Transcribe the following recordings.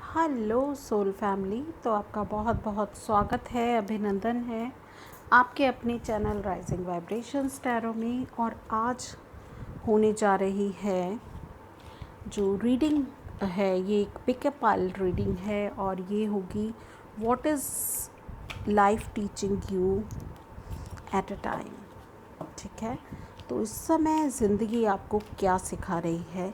Hello soul family. तो आपका बहुत बहुत स्वागत है, अभिनंदन है आपके अपने चैनल राइजिंग वाइब्रेशंस टैरो में। और आज होने जा रही है जो रीडिंग है, ये एक पिकअप पाइल रीडिंग है और ये होगी what is life teaching you eight a time. ठीक है, तो इस समय ज़िंदगी आपको क्या सिखा रही है।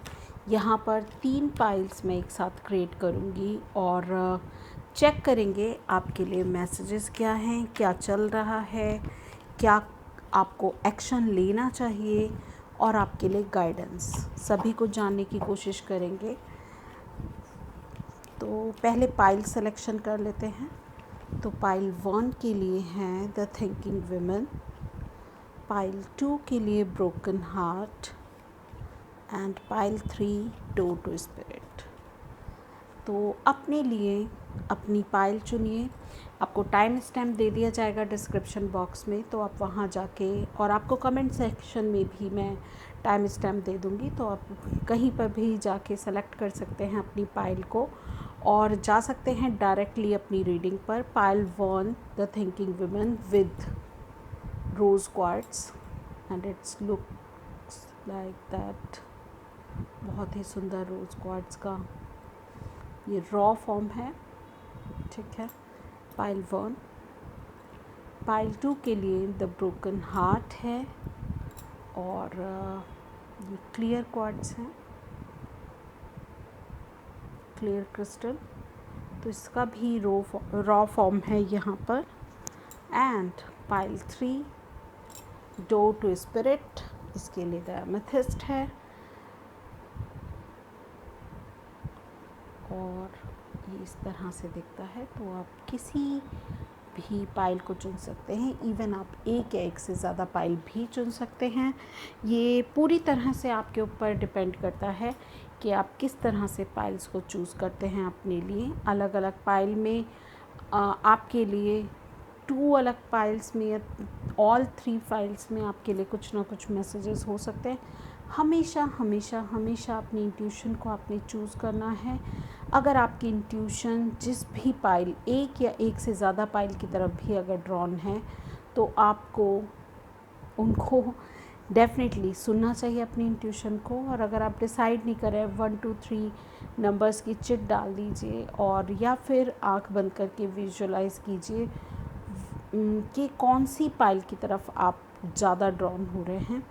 यहाँ पर 3 पाइल्स मैं एक साथ क्रिएट करूँगी और चेक करेंगे आपके लिए मैसेजेस क्या हैं, क्या चल रहा है, क्या आपको एक्शन लेना चाहिए और आपके लिए गाइडेंस, सभी को जानने की कोशिश करेंगे। तो पहले पाइल सिलेक्शन कर लेते हैं। तो पाइल 1 के लिए हैं द थिंकिंग वुमेन, पाइल 2 के लिए broken heart and pile 3 door to spirit. तो अपने लिए अपनी पाइल चुनिए। आपको टाइम स्टैम्प दे दिया जाएगा डिस्क्रिप्शन बॉक्स में, तो आप वहाँ जाके, और आपको कमेंट सेक्शन में भी मैं टाइम स्टैम्प दे दूँगी, तो आप कहीं पर भी जाके सेलेक्ट कर सकते हैं अपनी पाइल को और जा सकते हैं डायरेक्टली अपनी रीडिंग पर। Pile 1 the thinking women with rose quartz and it's looks like that. बहुत ही सुंदर रोज़ क्वार्ट्स का ये रॉ फॉर्म है। ठीक है, पाइल 1। पाइल 2 के लिए द ब्रोकन हार्ट है और ये क्लियर क्वार्ट्स हैं, क्लियर क्रिस्टल, तो इसका भी रॉ फॉर्म है यहाँ पर। And pile 3 door to spirit, इसके लिए द एमेथिस्ट है और ये इस तरह से दिखता है। तो आप किसी भी पाइल को चुन सकते हैं, इवन आप एक या एक से ज़्यादा पाइल भी चुन सकते हैं। ये पूरी तरह से आपके ऊपर डिपेंड करता है कि आप किस तरह से पाइल्स को चूज़ करते हैं अपने लिए। अलग अलग पाइल में आपके लिए 2 अलग पाइल्स में या ऑल 3 फाइल्स में आपके लिए कुछ ना कुछ मैसेजेस हो सकते हैं। हमेशा हमेशा हमेशा अपनी इंट्यूशन को आपने चूज़ करना है। अगर आपकी इंट्यूशन जिस भी पाइल, एक या एक से ज़्यादा पाइल की तरफ भी अगर ड्रॉन है, तो आपको उनको डेफिनेटली सुनना चाहिए अपनी इंट्यूशन को। और अगर आप डिसाइड नहीं करें, 1 2 3 नंबर्स की चिट डाल दीजिए और या फिर आंख बंद करके विजुअलाइज़ कीजिए कि कौन सी पाइल की तरफ आप ज़्यादा ड्रॉन हो रहे हैं।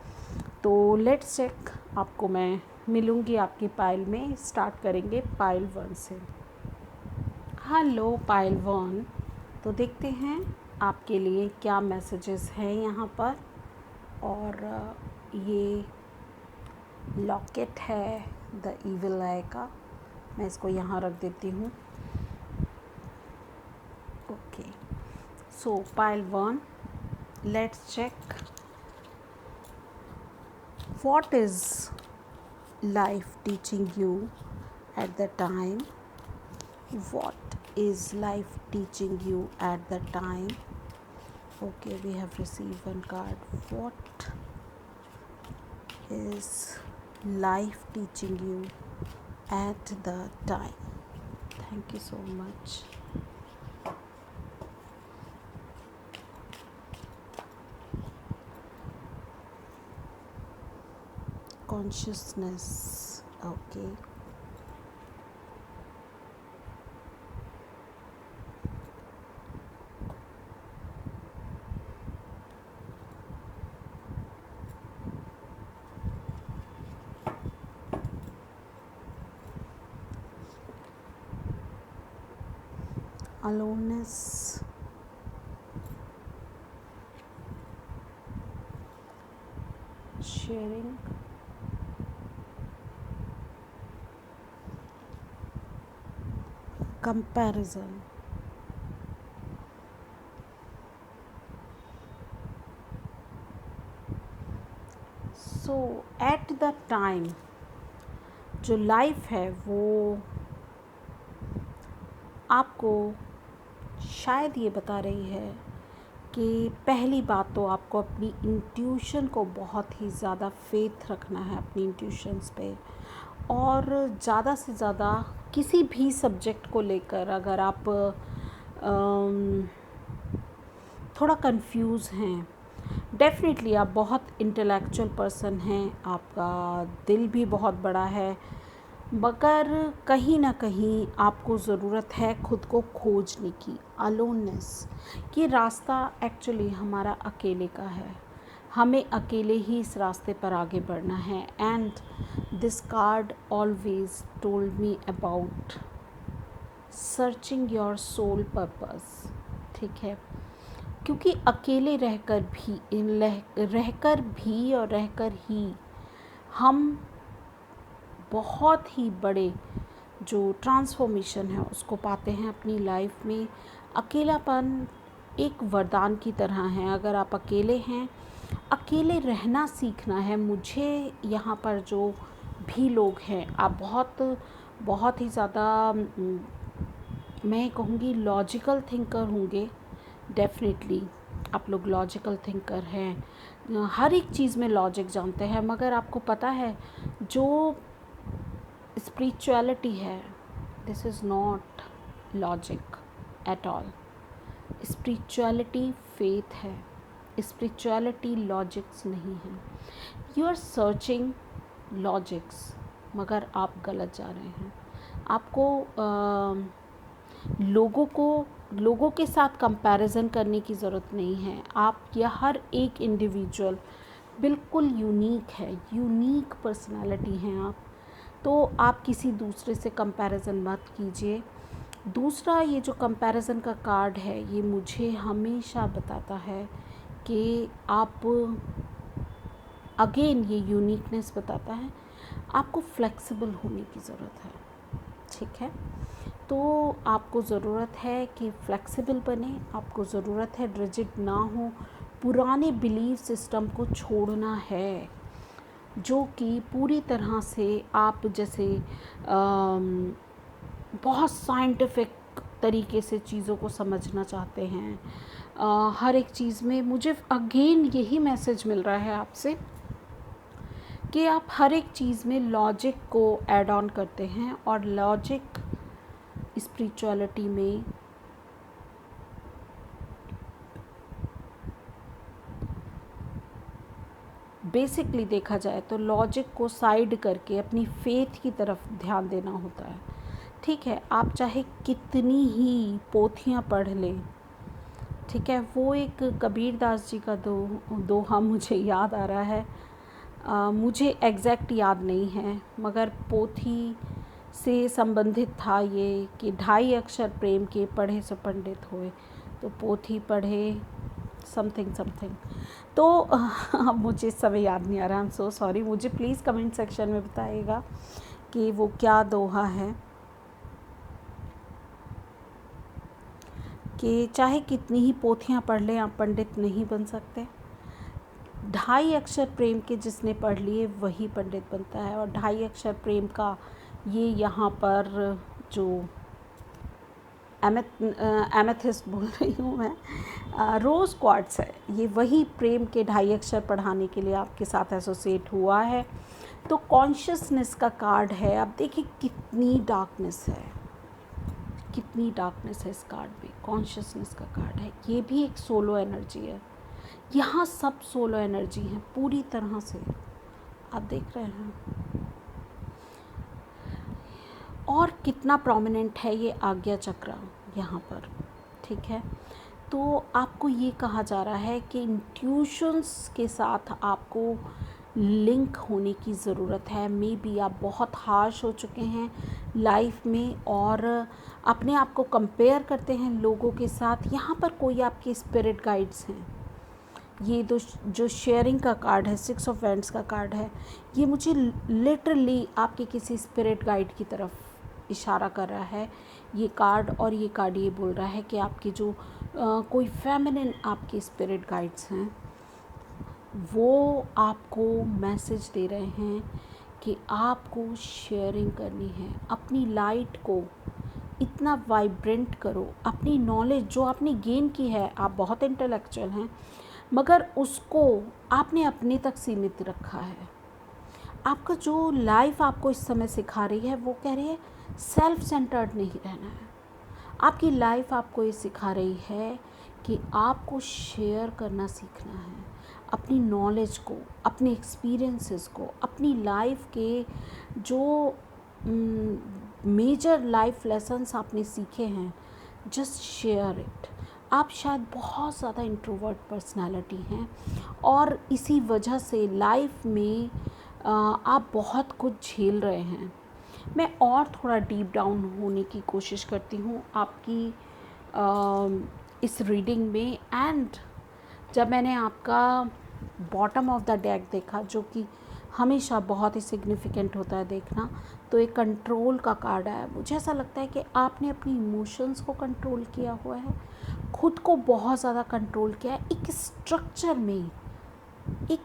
तो लेट्स चेक, आपको मैं मिलूँगी आपकी पाइल में। स्टार्ट करेंगे पाइल 1 से। हेलो पाइल 1, तो देखते हैं आपके लिए क्या मैसेजेस हैं यहाँ पर। और ये लॉकेट है द इविल आई का, मैं इसको यहाँ रख देती हूँ। Okay, so pile 1, let's check what is life teaching you at the time. What is life teaching you at the time? Okay, we have received one card. What is life teaching you at the time? Thank you so much. Consciousness. Okay, aloneness, sharing, comparison, so at the time जो life है वो आपको शायद ये बता रही है कि पहली बात तो आपको अपनी इंट्यूशन को बहुत ही ज़्यादा फेथ रखना है, अपनी इंट्यूशंस पे। और ज़्यादा से ज़्यादा किसी भी सब्जेक्ट को लेकर अगर आप थोड़ा कंफ्यूज हैं, डेफिनेटली आप बहुत इंटेलेक्चुअल पर्सन हैं, आपका दिल भी बहुत बड़ा है, मगर कहीं ना कहीं आपको ज़रूरत है खुद को खोजने की, अलोननेस। ये रास्ता एक्चुअली हमारा अकेले का है, हमें अकेले ही इस रास्ते पर आगे बढ़ना है। And this card always told me about searching your soul purpose. ठीक है, क्योंकि अकेले रहकर ही हम बहुत ही बड़े जो ट्रांसफॉर्मेशन है उसको पाते हैं अपनी लाइफ में। अकेलापन एक वरदान की तरह है। अगर आप अकेले हैं, अकेले रहना सीखना है। मुझे यहाँ पर जो भी लोग हैं, आप बहुत ही ज़्यादा मैं कहूँगी लॉजिकल थिंकर होंगे। डेफिनेटली आप लोग लॉजिकल थिंकर हैं, हर एक चीज़ में लॉजिक जानते हैं, मगर आपको पता है जो स्पिरिचुअलिटी है, this is not logic at all. Spirituality faith है, स्पिरिचुअलिटी लॉजिक्स नहीं है। यू आर सर्चिंग लॉजिक्स, मगर आप गलत जा रहे हैं। आपको लोगों के साथ कंपैरिजन करने की ज़रूरत नहीं है। आप या हर एक इंडिविजुअल बिल्कुल यूनिक है, यूनिक पर्सनालिटी हैं आप। तो आप किसी दूसरे से कंपैरिजन मत कीजिए। दूसरा, ये जो कंपैरिजन का कार्ड है, ये मुझे हमेशा बताता है कि आप अगेन ये यूनिकनेस बताता है, आपको फ्लेक्सिबल होने की ज़रूरत है। ठीक है, तो आपको ज़रूरत है कि फ्लेक्सिबल बने, आपको ज़रूरत है रिजिड ना हो, पुराने बिलीफ सिस्टम को छोड़ना है जो कि पूरी तरह से आप जैसे बहुत साइंटिफिक तरीके से चीज़ों को समझना चाहते हैं। हर एक चीज़ में मुझे अगेन यही मैसेज मिल रहा है आपसे कि आप हर एक चीज़ में लॉजिक को ऐड ऑन करते हैं, और लॉजिक स्पिरिचुअलिटी में बेसिकली देखा जाए तो लॉजिक को साइड करके अपनी फेथ की तरफ ध्यान देना होता है। ठीक है, आप चाहे कितनी ही पोथियाँ पढ़ लें, ठीक है, वो एक कबीरदास जी का दोहा मुझे याद आ रहा है, मुझे एग्जैक्ट याद नहीं है, मगर पोथी से संबंधित था ये कि 2.5 अक्षर प्रेम के पढ़े सो पंडित होए, तो पोथी पढ़े समथिंग। तो अब मुझे समय याद नहीं आ रहा, आई एम सो सॉरी। मुझे प्लीज़ कमेंट सेक्शन में बताइएगा कि वो क्या दोहा है, कि चाहे कितनी ही पोथियाँ पढ़ लें आप पंडित नहीं बन सकते। 2.5 अक्षर प्रेम के जिसने पढ़ लिए वही पंडित बनता है। और 2.5 अक्षर प्रेम का ये यहाँ पर जो एमेथिस्ट बोल रही हूँ मैं, रोज़ क्वार्ट्स है, ये वही प्रेम के 2.5 अक्षर पढ़ाने के लिए आपके साथ एसोसिएट हुआ है। तो कॉन्शियसनेस का कार्ड है। अब देखिए कितनी डार्कनेस है, कितनी डार्कनेस है इस कार्ड में। कॉन्शियसनेस का कार्ड है, ये भी एक सोलो एनर्जी है। यहाँ सब सोलो एनर्जी है पूरी तरह से, आप देख रहे हैं। और कितना प्रोमिनेंट है ये आज्ञा चक्र यहाँ पर। ठीक है, तो आपको ये कहा जा रहा है कि इंट्यूशंस के साथ आपको लिंक होने की ज़रूरत है। मे बी आप बहुत हार्श हो चुके हैं लाइफ में और अपने आप को कंपेयर करते हैं लोगों के साथ। यहाँ पर कोई आपके स्पिरिट गाइड्स हैं। ये जो शेयरिंग का कार्ड है, 6 ऑफ वैंड्स का कार्ड है, ये मुझे लिटरली आपके किसी स्पिरिट गाइड की तरफ इशारा कर रहा है ये कार्ड। और ये कार्ड ये बोल रहा है कि आपके जो कोई फेमिनिन आपके स्पिरिट गाइड्स हैं, वो आपको मैसेज दे रहे हैं कि आपको शेयरिंग करनी है। अपनी लाइट को इतना वाइब्रेंट करो, अपनी नॉलेज जो आपने गेन की है, आप बहुत इंटेलेक्चुअल हैं, मगर उसको आपने अपने तक सीमित रखा है। आपका जो लाइफ आपको इस समय सिखा रही है वो कह रही है सेल्फ सेंटर्ड नहीं रहना है। आपकी लाइफ आपको ये सिखा रही है कि आपको शेयर करना सीखना है, अपनी नॉलेज को, अपने एक्सपीरियंसेस को, अपनी लाइफ के जो मेजर लाइफ लेसन्स आपने सीखे हैं, जस्ट शेयर इट। आप शायद बहुत ज़्यादा इंट्रोवर्ट पर्सनालिटी हैं और इसी वजह से लाइफ में आप बहुत कुछ झेल रहे हैं। मैं और थोड़ा डीप डाउन होने की कोशिश करती हूँ आपकी इस रीडिंग में। एंड जब मैंने आपका बॉटम ऑफ द डेक देखा, जो कि हमेशा बहुत ही सिग्निफिकेंट होता है देखना, तो एक कंट्रोल का कार्ड आया। मुझे ऐसा लगता है कि आपने अपनी इमोशंस को कंट्रोल किया हुआ है, खुद को बहुत ज़्यादा कंट्रोल किया है। एक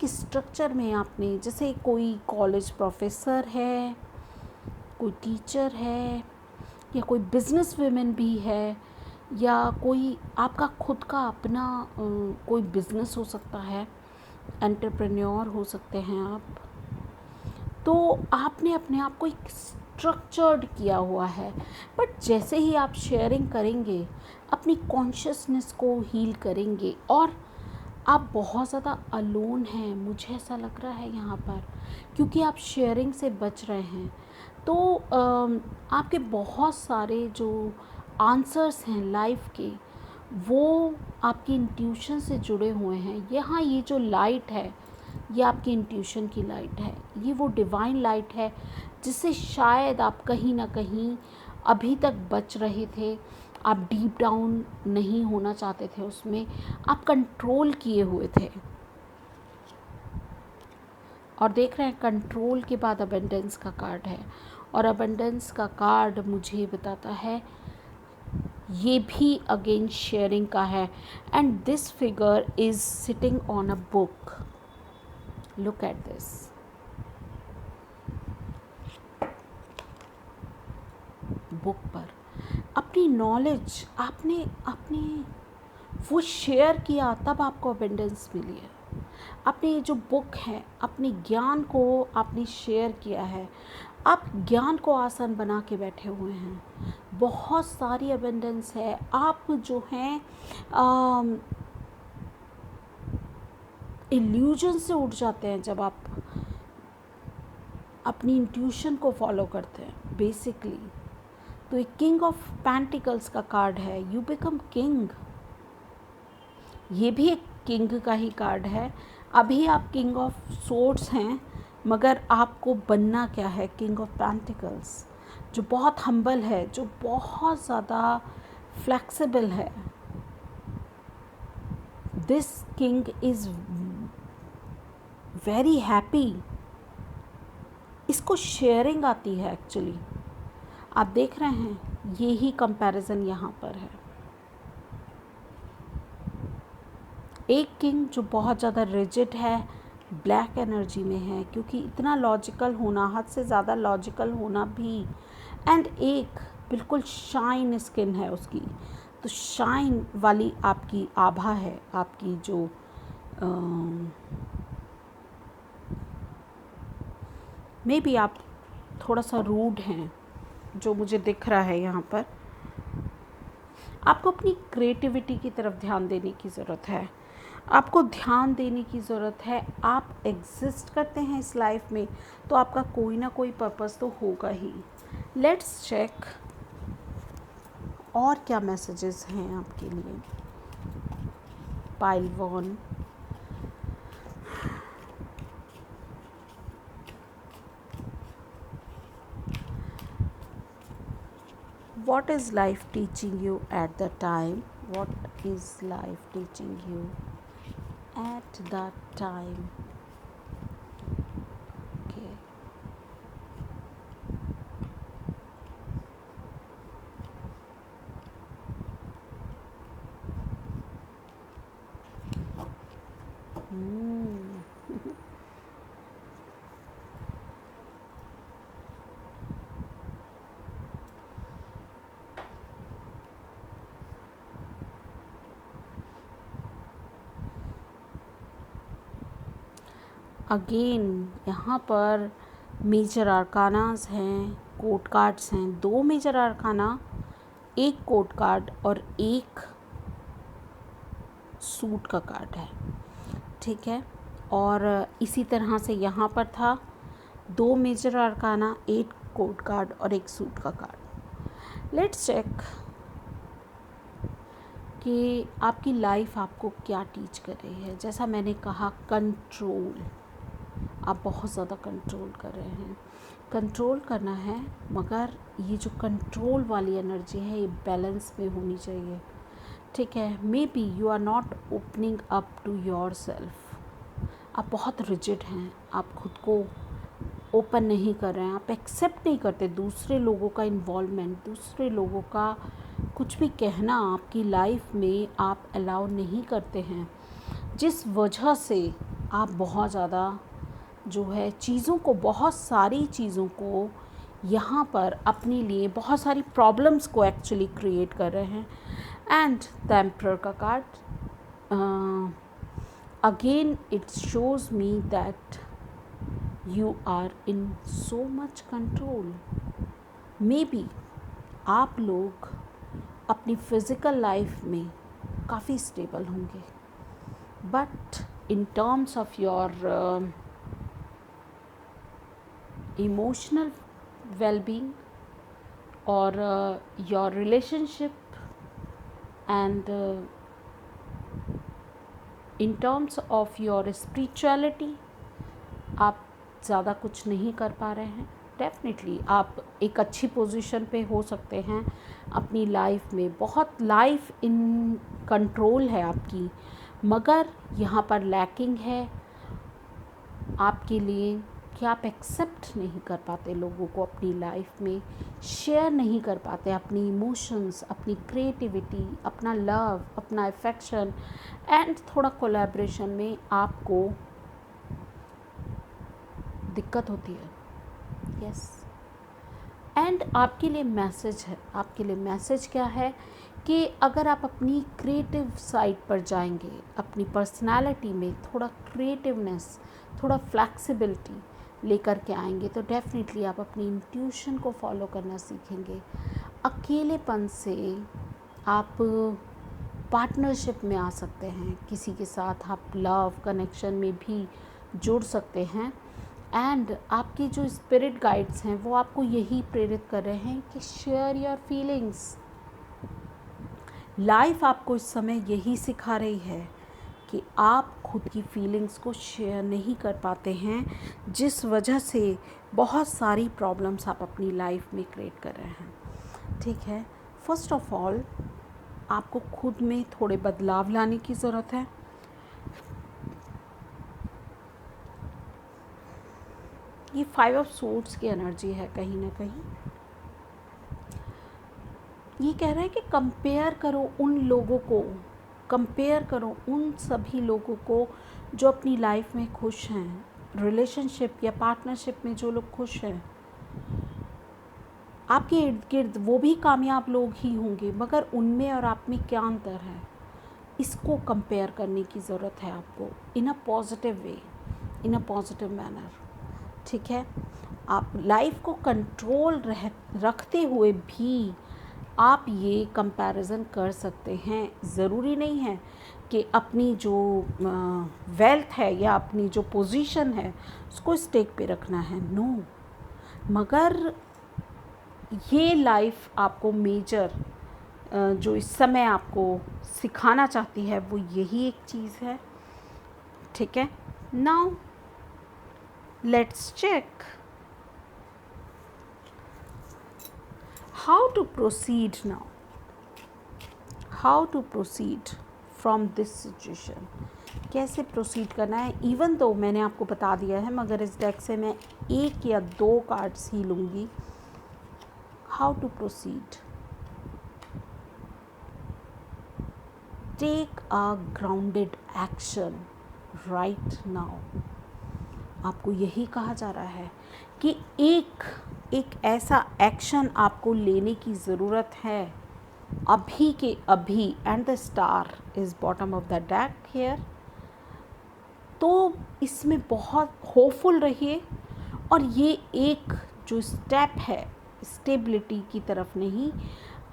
स्ट्रक्चर में आपने, जैसे कोई कॉलेज प्रोफेसर है, कोई टीचर है, या कोई बिजनेस वुमेन भी है, या कोई आपका खुद का अपना कोई बिजनेस हो सकता है, एंटरप्रेन्योर हो सकते हैं आप। तो आपने अपने आप को एक स्ट्रक्चर्ड किया हुआ है। बट जैसे ही आप शेयरिंग करेंगे, अपनी कॉन्शियसनेस को हील करेंगे, और आप बहुत ज़्यादा अलोन हैं, मुझे ऐसा लग रहा है यहाँ पर, क्योंकि आप शेयरिंग से बच रहे हैं। तो आपके बहुत सारे जो आंसर्स हैं लाइफ के, वो आपकी इंट्यूशन से जुड़े हुए हैं। यहाँ ये जो लाइट है, ये आपकी इंट्यूशन की लाइट है, ये वो डिवाइन लाइट है जिससे शायद आप कहीं ना कहीं अभी तक बच रहे थे। आप डीप डाउन नहीं होना चाहते थे उसमें, आप कंट्रोल किए हुए थे। और देख रहे हैं, कंट्रोल के बाद अबंडेंस का कार्ड है, और अबंडेंस का कार्ड मुझे बताता है ये भी अगेन शेयरिंग का है। And this figure is sitting on a book. Look at this. Book पर अपनी नॉलेज आपने वो शेयर किया, तब आपको अबंडेंस मिली है। अपनी जो बुक है, अपने ज्ञान को आपने शेयर किया है, आप ज्ञान को आसान बना के बैठे हुए हैं। बहुत सारी अबंडेंस है। आप जो हैं इल्यूजन से उठ जाते हैं जब आप अपनी इंट्यूशन को फॉलो करते हैं बेसिकली। तो एक किंग ऑफ पेंटिकल्स का कार्ड है, यू बिकम किंग। ये भी एक किंग का ही कार्ड है। अभी आप किंग ऑफ सोर्ड्स हैं, मगर आपको बनना क्या है, किंग ऑफ पेंटिकल्स, जो बहुत हम्बल है, जो बहुत ज़्यादा फ्लेक्सिबल है। This king is very happy. इसको शेयरिंग आती है एक्चुअली। आप देख रहे हैं, ये ही कंपैरिजन यहाँ पर है। एक किंग जो बहुत ज़्यादा रिजिड है, ब्लैक एनर्जी में है, क्योंकि इतना लॉजिकल होना, हद से ज़्यादा लॉजिकल होना भी। एंड एक बिल्कुल शाइन स्किन है उसकी, तो शाइन वाली आपकी आभा है, आपकी जो मे बी आप थोड़ा सा रूड हैं, जो मुझे दिख रहा है यहाँ पर। आपको अपनी क्रिएटिविटी की तरफ ध्यान देने की ज़रूरत है, आपको ध्यान देने की ज़रूरत है। आप एग्जिस्ट करते हैं इस लाइफ में, तो आपका कोई ना कोई पर्पस तो होगा ही। लेट्स चेक और क्या मैसेजेस हैं आपके लिए। Pile 1, what is life teaching you at the time? What is life teaching you at that time? Okay. Again यहाँ पर मेजर आर्कानास हैं, कोड कार्ड्स हैं, 2 मेजर आर्काना, 1 कोड कार्ड और 1 सूट का कार्ड है, ठीक है। और इसी तरह से यहाँ पर था 2 मेजर आर्काना, 1 कोड कार्ड और 1 सूट का कार्ड। लेट्स चेक कि आपकी लाइफ आपको क्या टीच कर रही है। जैसा मैंने कहा, कंट्रोल, आप बहुत ज़्यादा कंट्रोल कर रहे हैं, कंट्रोल करना है, मगर ये जो कंट्रोल वाली एनर्जी है ये बैलेंस में होनी चाहिए, ठीक है। Maybe you are not opening up to yourself, आप बहुत रिजिड हैं, आप खुद को ओपन नहीं कर रहे हैं, आप एक्सेप्ट नहीं करते दूसरे लोगों का इन्वॉल्वमेंट, दूसरे लोगों का कुछ भी कहना आपकी लाइफ में आप अलाउ नहीं करते हैं, जिस वजह से आप बहुत ज़्यादा जो है चीज़ों को, बहुत सारी चीज़ों को यहाँ पर अपने लिए बहुत सारी प्रॉब्लम्स को एक्चुअली क्रिएट कर रहे हैं। एंड द एम्परर का card again it shows me that you are in so much control. Maybe आप लोग अपनी फिज़िकल लाइफ में काफ़ी स्टेबल होंगे, but in terms of your emotional wellbeing और your relationship and in terms of your spirituality आप ज़्यादा कुछ नहीं कर पा रहे हैं। डेफिनेटली आप एक अच्छी पोजीशन पे हो सकते हैं अपनी लाइफ में, बहुत लाइफ इन कंट्रोल है आपकी, मगर यहाँ पर लैकिंग है आपके लिए कि आप एक्सेप्ट नहीं कर पाते लोगों को अपनी लाइफ में, शेयर नहीं कर पाते अपनी इमोशंस, अपनी क्रिएटिविटी, अपना लव, अपना अफेक्शन, एंड थोड़ा कोलैबोरेशन में आपको दिक्कत होती है। यस, एंड आपके लिए मैसेज है, आपके लिए मैसेज क्या है कि अगर आप अपनी क्रिएटिव साइड पर जाएंगे, अपनी पर्सनालिटी में थोड़ा क्रिएटिवनेस, थोड़ा फ्लैक्सिबिलिटी लेकर के आएंगे, तो डेफिनेटली आप अपनी इंट्यूशन को फॉलो करना सीखेंगे। अकेलेपन से आप पार्टनरशिप में आ सकते हैं, किसी के साथ आप लव कनेक्शन में भी जुड़ सकते हैं। एंड आपकी जो स्पिरिट गाइड्स हैं वो आपको यही प्रेरित कर रहे हैं कि शेयर योर फीलिंग्स। लाइफ आपको इस समय यही सिखा रही है कि आप खुद की फीलिंग्स को शेयर नहीं कर पाते हैं, जिस वजह से बहुत सारी प्रॉब्लम्स आप अपनी लाइफ में क्रिएट कर रहे हैं, ठीक है। फर्स्ट ऑफ ऑल आपको खुद में थोड़े बदलाव लाने की ज़रूरत है। ये 5 ऑफ सोर्ड्स की एनर्जी है, कहीं ना कहीं ये कह रहा है कि कंपेयर करो उन लोगों को, कंपेयर करो उन सभी लोगों को जो अपनी लाइफ में खुश हैं, रिलेशनशिप या पार्टनरशिप में जो लोग खुश हैं। आपके इर्द गिर्द वो भी कामयाब लोग ही होंगे, मगर उनमें और आप में क्या अंतर है, इसको कंपेयर करने की ज़रूरत है आपको, in a positive way, in a positive manner, ठीक है। आप लाइफ को कंट्रोल रखते हुए भी आप ये कंपैरिजन कर सकते हैं। ज़रूरी नहीं है कि अपनी जो वेल्थ है या अपनी जो पोजीशन है उसको स्टेक पे रखना है, नो। मगर ये लाइफ आपको मेजर जो इस समय आपको सिखाना चाहती है वो यही एक चीज़ है, ठीक है। Now let's check how to proceed now, how to proceed from this situation, कैसे प्रोसीड करना है। इवन तो मैंने आपको बता दिया है, मगर इस डेक से मैं 1 या 2 कार्ड्स ही लूँगी। How to proceed, take a grounded action right now. आपको यही कहा जा रहा है कि एक ऐसा एक्शन आपको लेने की ज़रूरत है अभी के अभी। And the star is bottom of the deck here. तो इसमें बहुत होपफुल रहिए और ये एक जो स्टेप है स्टेबिलिटी की तरफ नहीं,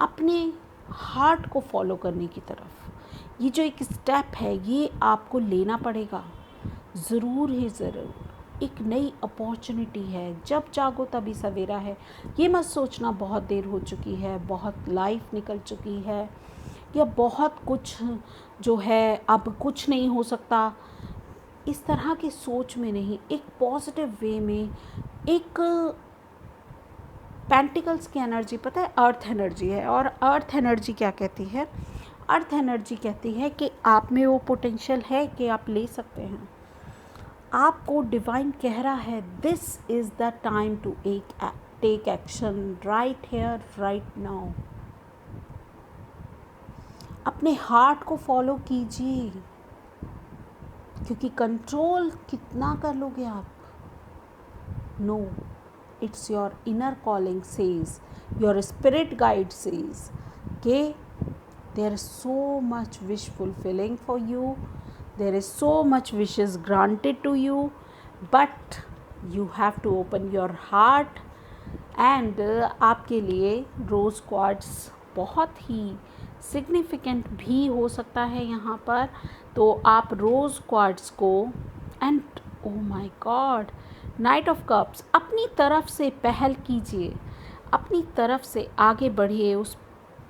अपने हार्ट को फॉलो करने की तरफ, ये जो एक स्टेप है ये आपको लेना पड़ेगा ज़रूर ही ज़रूर। एक नई अपॉर्चुनिटी है, जब जागो तभी सवेरा है। ये मत सोचना बहुत देर हो चुकी है, बहुत लाइफ निकल चुकी है, या बहुत कुछ जो है अब कुछ नहीं हो सकता। इस तरह की सोच में नहीं, एक पॉजिटिव वे में, एक पेंटिकल्स की एनर्जी पता है अर्थ एनर्जी है। और अर्थ एनर्जी क्या कहती है? अर्थ एनर्जी कहती है कि आप में वो पोटेंशियल है कि आप ले सकते हैं। आपको डिवाइन कह रहा है this is the time to take action right here right now. अपने हार्ट को फॉलो कीजिए, क्योंकि कंट्रोल कितना कर लोगे आप? No, it's your inner calling says, your spirit guide says के there is so much wish fulfilling for you, there is so much wishes granted to you, but you have to open your heart. And आपके लिए rose quartz बहुत ही significant भी हो सकता है यहाँ पर। तो आप रोज़ क्वार्ट्स को and oh my God night of cups अपनी तरफ से पहल कीजिए, अपनी तरफ से आगे बढ़िए, उस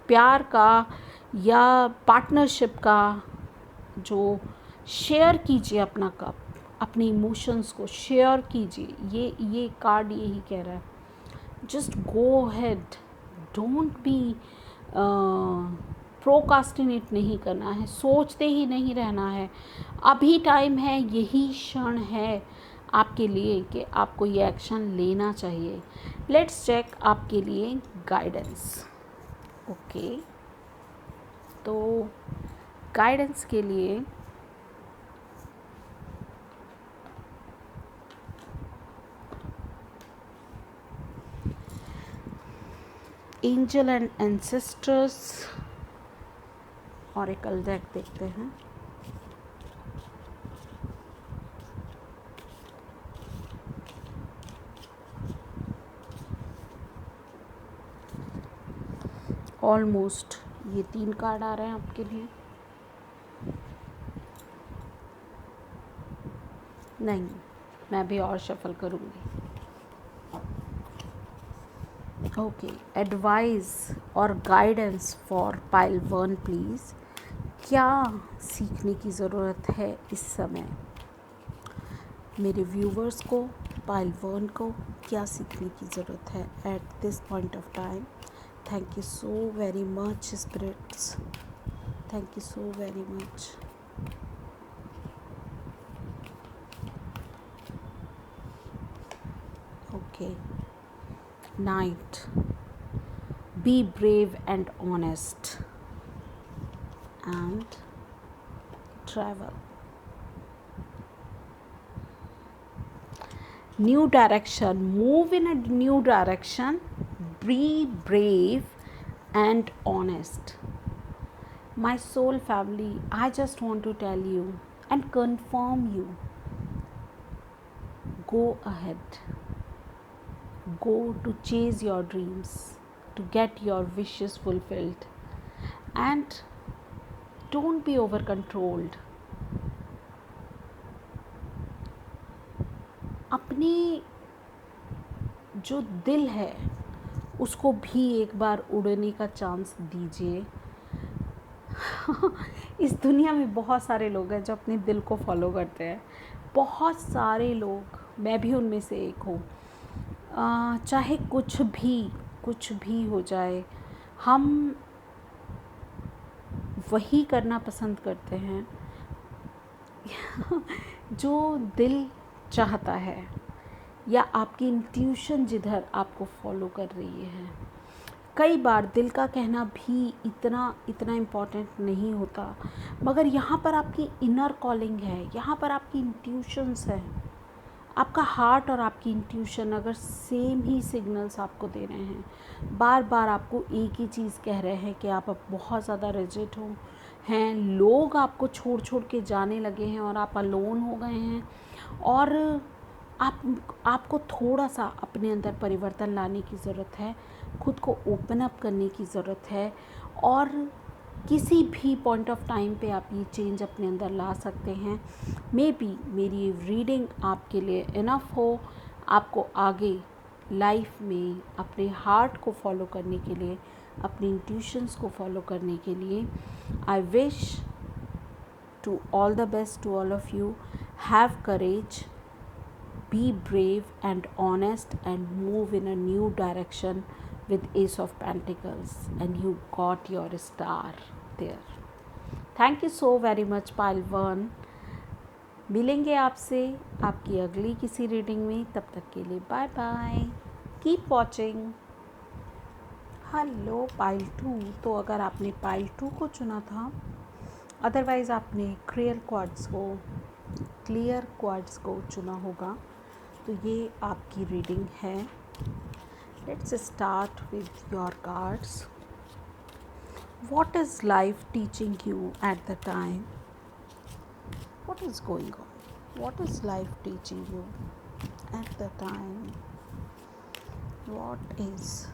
प्यार का या पार्टनरशिप का जो शेयर कीजिए, अपना कप, अपने इमोशंस को शेयर कीजिए। ये कार्ड यही कह रहा है, just go ahead, don't be procrastinate नहीं करना है, सोचते ही नहीं रहना है। अभी टाइम है, यही क्षण है आपके लिए कि आपको ये एक्शन लेना चाहिए। लेट्स चेक आपके लिए गाइडेंस। ओके, तो गाइडेंस के लिए angel and ancestors oracle deck देखते हैं। ऑलमोस्ट ये 3 कार्ड आ रहे हैं आपके लिए। नहीं, मैं भी और शफल करूँगी। ओके, एडवाइस और गाइडेंस फॉर पाइल 1 प्लीज़। क्या सीखने की ज़रूरत है इस समय? मेरे व्यूवर्स को, पाइल 1 को क्या सीखने की ज़रूरत है at this point of time? Thank you so very much spirits, thank you so very much. Okay, Knight, be brave and honest and travel. New direction, move in a new direction, be brave and honest. My soul family, I just want to tell you and confirm you, go ahead. Go to chase your dreams, to get your wishes fulfilled, and don't be over controlled. अपने जो दिल है उसको भी एक बार उड़ने का chance दीजिए। इस दुनिया में बहुत सारे लोग हैं जो अपने दिल को फॉलो करते हैं, बहुत सारे लोग, मैं भी उनमें से एक हूँ। चाहे कुछ भी हो जाए, हम वही करना पसंद करते हैं जो दिल चाहता है, या आपकी इंट्यूशन जिधर आपको फॉलो कर रही है। कई बार दिल का कहना भी इतना इम्पॉर्टेंट नहीं होता, मगर यहाँ पर आपकी इनर कॉलिंग है, यहाँ पर आपकी इंट्यूशंस है। आपका हार्ट और आपकी इंट्यूशन अगर सेम ही सिग्नल्स आपको दे रहे हैं, बार बार आपको एक ही चीज़ कह रहे हैं कि आप अब बहुत ज़्यादा रिजिड हो हैं, लोग आपको छोड़ के जाने लगे हैं और आप अलोन हो गए हैं, और आपको थोड़ा सा अपने अंदर परिवर्तन लाने की ज़रूरत है, खुद को ओपन अप करने की ज़रूरत है, और किसी भी पॉइंट ऑफ टाइम पे आप ये चेंज अपने अंदर ला सकते हैं। मे बी मेरी रीडिंग आपके लिए इनफ हो, आपको आगे लाइफ में अपने हार्ट को फॉलो करने के लिए, अपनी इंट्यूशंस को फॉलो करने के लिए। I wish to all the best to all of you. Have courage, be brave and honest, and move in a new direction with Ace of Pentacles, and you got your star there. Thank you so very much pile 1। मिलेंगे आपसे आपकी अगली किसी reading में, तब तक के लिए bye bye, keep watching. Hello pile 2, तो अगर आपने पाइल 2 को चुना था, अदरवाइज़ आपने क्लियर क्वार्ट्ज को चुना होगा, तो ये आपकी रीडिंग है। Let's start with your cards. What is life teaching you at the time? What is going on? What is life teaching you at the time? What is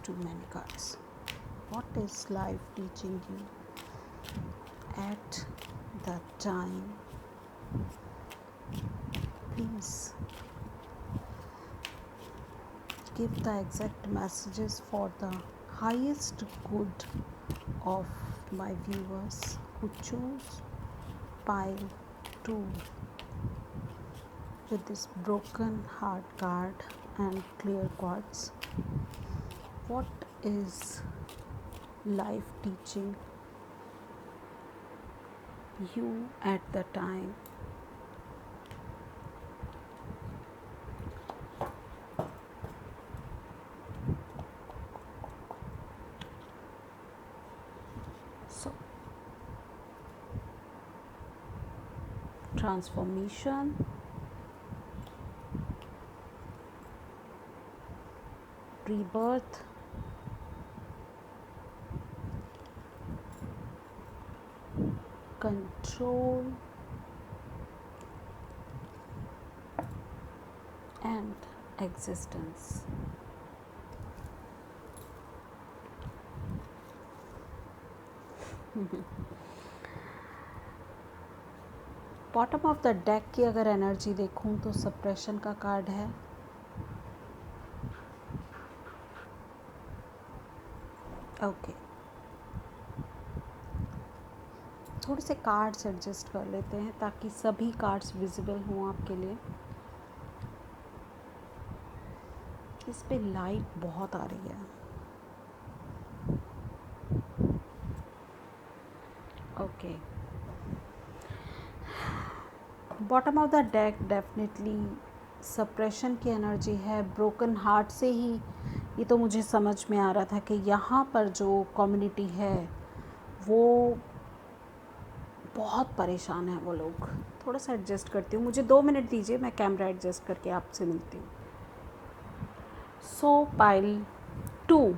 too many cards? What is life teaching you at the time? Please give the exact messages for the highest good of my viewers who choose pile 2 with this broken heart card and clear quartz. What is life teaching you at the time? So, transformation, rebirth, control, and existence. Bottom of the deck की अगर energy देखूं तो suppression का card है। Okay, थोड़े से cards adjust कर लेते हैं ताकि सभी कार्ड्स विजिबल हों आपके लिए। इस पे लाइट बहुत आ रही है। Okay, bottom of the deck definitely suppression की एनर्जी है। ब्रोकन हार्ट से ही ये तो मुझे समझ में आ रहा था कि यहाँ पर जो कम्युनिटी है वो बहुत परेशान है। वो लोग, थोड़ा सा एडजस्ट करती हूँ, मुझे 2 मिनट दीजिए, मैं कैमरा एडजस्ट करके आपसे मिलती हूँ। सो पाइल 2,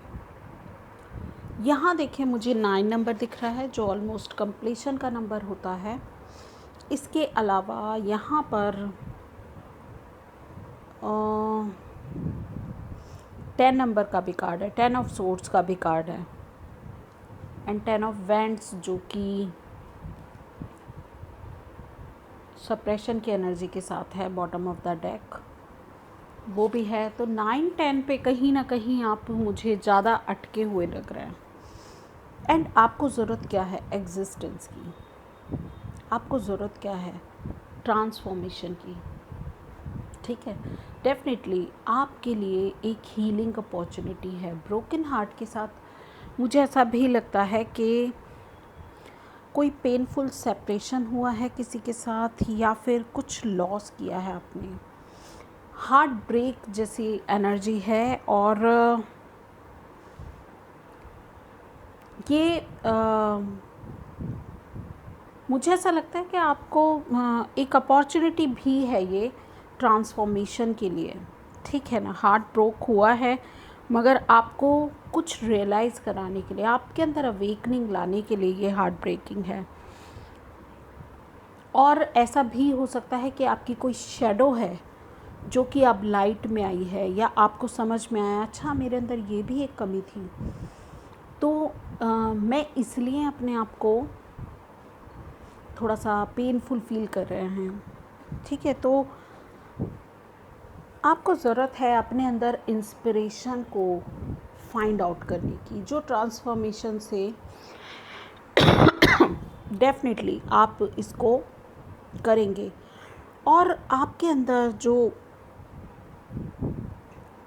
यहाँ देखिए मुझे 9 नंबर दिख रहा है जो ऑलमोस्ट कंप्लीशन का नंबर होता है। इसके अलावा यहाँ पर 10 नंबर का भी कार्ड है, 10 ऑफ सोर्ड्स का भी कार्ड है, एंड 10 ऑफ वैंड्स जो कि सप्रेशन की एनर्जी के साथ है बॉटम ऑफ द डेक, वो भी है। तो 9, 10 पे कहीं ना कहीं आप मुझे ज़्यादा अटके हुए लग रहे हैं। एंड आपको ज़रूरत क्या है? एग्जिस्टेंस की। आपको ज़रूरत क्या है? ट्रांसफॉर्मेशन की। ठीक है, डेफिनेटली आपके लिए एक हीलिंग अपॉर्चुनिटी है। ब्रोकन हार्ट के साथ मुझे ऐसा भी लगता है कि कोई पेनफुल सेपरेशन हुआ है किसी के साथ, या फिर कुछ लॉस किया है आपने। हार्ट ब्रेक जैसी एनर्जी है, और ये मुझे ऐसा लगता है कि आपको एक अपॉर्चुनिटी भी है ये ट्रांसफॉर्मेशन के लिए। ठीक है ना, हार्ट ब्रोक हुआ है, मगर आपको कुछ रियलाइज़ कराने के लिए, आपके अंदर अवेकनिंग लाने के लिए ये हार्ट ब्रेकिंग है। और ऐसा भी हो सकता है कि आपकी कोई शेडो है जो कि अब लाइट में आई है, या आपको समझ में आया अच्छा मेरे अंदर ये भी एक कमी थी, तो मैं इसलिए अपने आप को थोड़ा सा पेनफुल फील कर रहे हैं। ठीक है, तो आपको ज़रूरत है अपने अंदर इंस्पिरेशन को फाइंड आउट करने की, जो ट्रांसफॉर्मेशन से डेफिनेटली आप इसको करेंगे। और आपके अंदर जो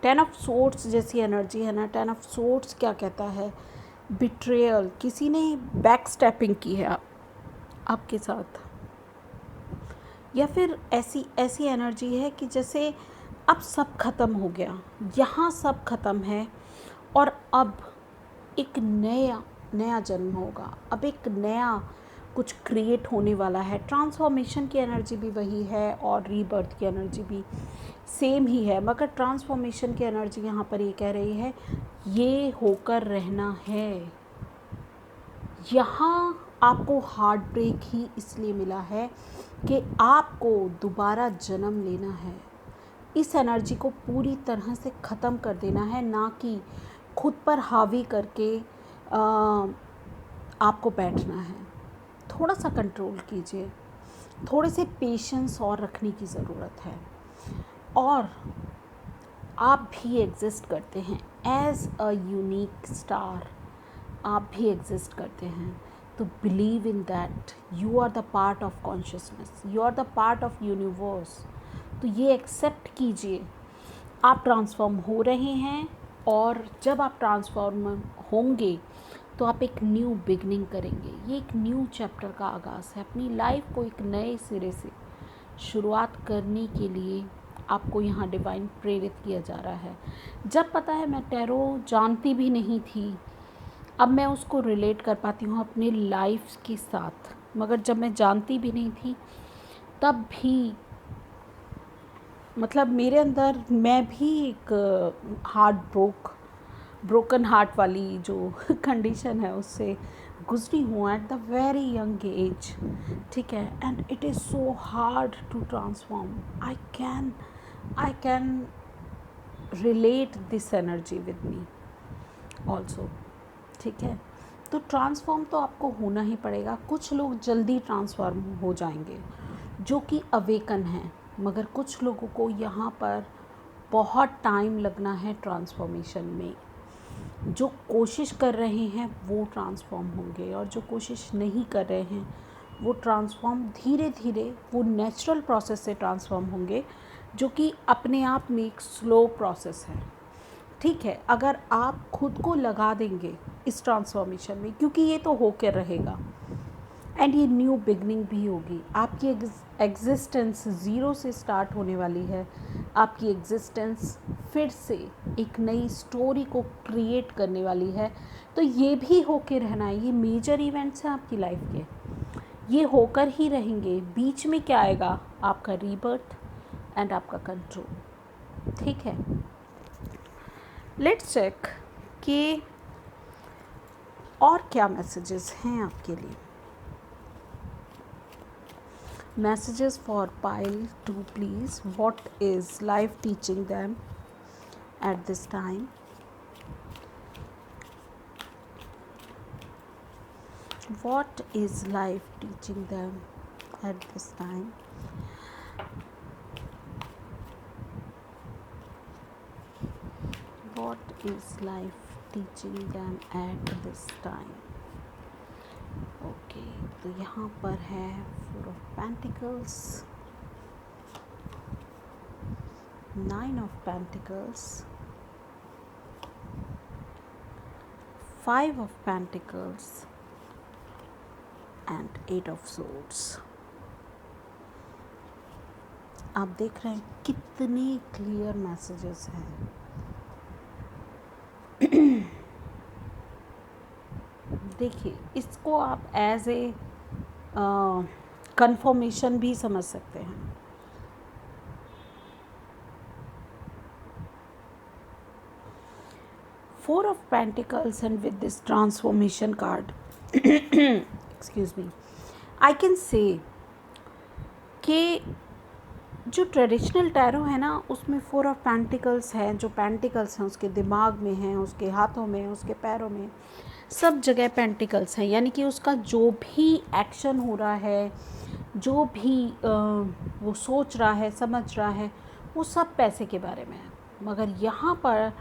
10 ऑफ सोर्ड्स जैसी एनर्जी है ना, 10 ऑफ सोर्ड्स क्या कहता है, बिट्रेयल, किसी ने बैक स्टेपिंग की है आपके साथ, या फिर ऐसी एनर्जी है कि जैसे अब सब ख़त्म हो गया, यहाँ सब ख़त्म है और अब एक नया जन्म होगा, अब एक नया कुछ क्रिएट होने वाला है। ट्रांसफॉर्मेशन की एनर्जी भी वही है और रीबर्थ की एनर्जी भी सेम ही है, मगर ट्रांसफॉर्मेशन की एनर्जी यहाँ पर ये कह रही है ये होकर रहना है। यहाँ आपको हार्ट ब्रेक ही इसलिए मिला है कि आपको दोबारा जन्म लेना है, इस एनर्जी को पूरी तरह से ख़त्म कर देना है, ना कि खुद पर हावी करके आपको बैठना है। थोड़ा सा कंट्रोल कीजिए, थोड़े से पेशेंस और रखने की ज़रूरत है। और आप भी एग्जिस्ट करते हैं एज अ यूनिक स्टार, आप भी एग्जिस्ट करते हैं, तो believe in that you are the part of consciousness, you are the part of universe. तो ये एक्सेप्ट कीजिए, आप ट्रांसफॉर्म हो रहे हैं, और जब आप ट्रांसफॉर्म होंगे तो आप एक न्यू बिगनिंग करेंगे। ये एक न्यू चैप्टर का आगाज़ है, अपनी लाइफ को एक नए सिरे से शुरुआत करने के लिए आपको यहाँ डिवाइन प्रेरित किया जा रहा है। जब पता है, मैं टैरो जानती भी नहीं थी, अब मैं उसको रिलेट कर पाती हूँ अपनी लाइफ के साथ, मगर जब मैं जानती भी नहीं थी तब भी मतलब मेरे अंदर मैं भी एक ब्रोकन हार्ट वाली जो कंडीशन है उससे गुजरी हूँ at the very young age. ठीक है, and it is so hard to transform. I can relate this energy with me also. ठीक है, तो ट्रांसफॉर्म तो आपको होना ही पड़ेगा। कुछ लोग जल्दी ट्रांसफॉर्म हो जाएंगे जो कि अवेकन हैं, मगर कुछ लोगों को यहाँ पर बहुत टाइम लगना है ट्रांसफॉर्मेशन में। जो कोशिश कर रहे हैं वो ट्रांसफॉर्म होंगे, और जो कोशिश नहीं कर रहे हैं वो ट्रांसफॉर्म धीरे धीरे, वो नेचुरल प्रोसेस से ट्रांसफॉर्म होंगे, जो कि अपने आप में एक स्लो प्रोसेस है। ठीक है, अगर आप खुद को लगा देंगे इस ट्रांसफॉर्मेशन में, क्योंकि ये तो होकर रहेगा एंड ये न्यू बिगनिंग भी होगी। आपकी एग्जिस्टेंस ज़ीरो से स्टार्ट होने वाली है, आपकी एग्जिस्टेंस फिर से एक नई स्टोरी को क्रिएट करने वाली है। तो ये भी होके रहना है, ये मेजर इवेंट्स हैं आपकी लाइफ के, ये होकर ही रहेंगे। बीच में क्या आएगा, आपका रीबर्थ एंड आपका कंट्रोल। ठीक है, लेट्स चेक कि और क्या मैसेजेस हैं आपके लिए। Messages for pile 2 please. What is life teaching them at this time? What is life teaching them at this time? What is life teaching them at this time? Okay, तो यहाँ पर है 4 of pentacles, 9 of pentacles, 5 of pentacles and 8 of swords. आप देख रहे हैं कितने clear messages हैं। देखिए, इसको आप एज ए कंफर्मेशन भी समझ सकते हैं। Four of Pentacles, and with this transformation card excuse me, I can say कि जो ट्रेडिशनल टैरो है ना, उसमें 4 ऑफ पेंटिकल्स है, जो पेंटिकल्स हैं उसके दिमाग में हैं, उसके हाथों में, उसके पैरों में, सब जगह पेंटिकल्स हैं। यानी कि उसका जो भी एक्शन हो रहा है, जो भी वो सोच रहा है, समझ रहा है, वो सब पैसे के बारे में है। मगर यहाँ पर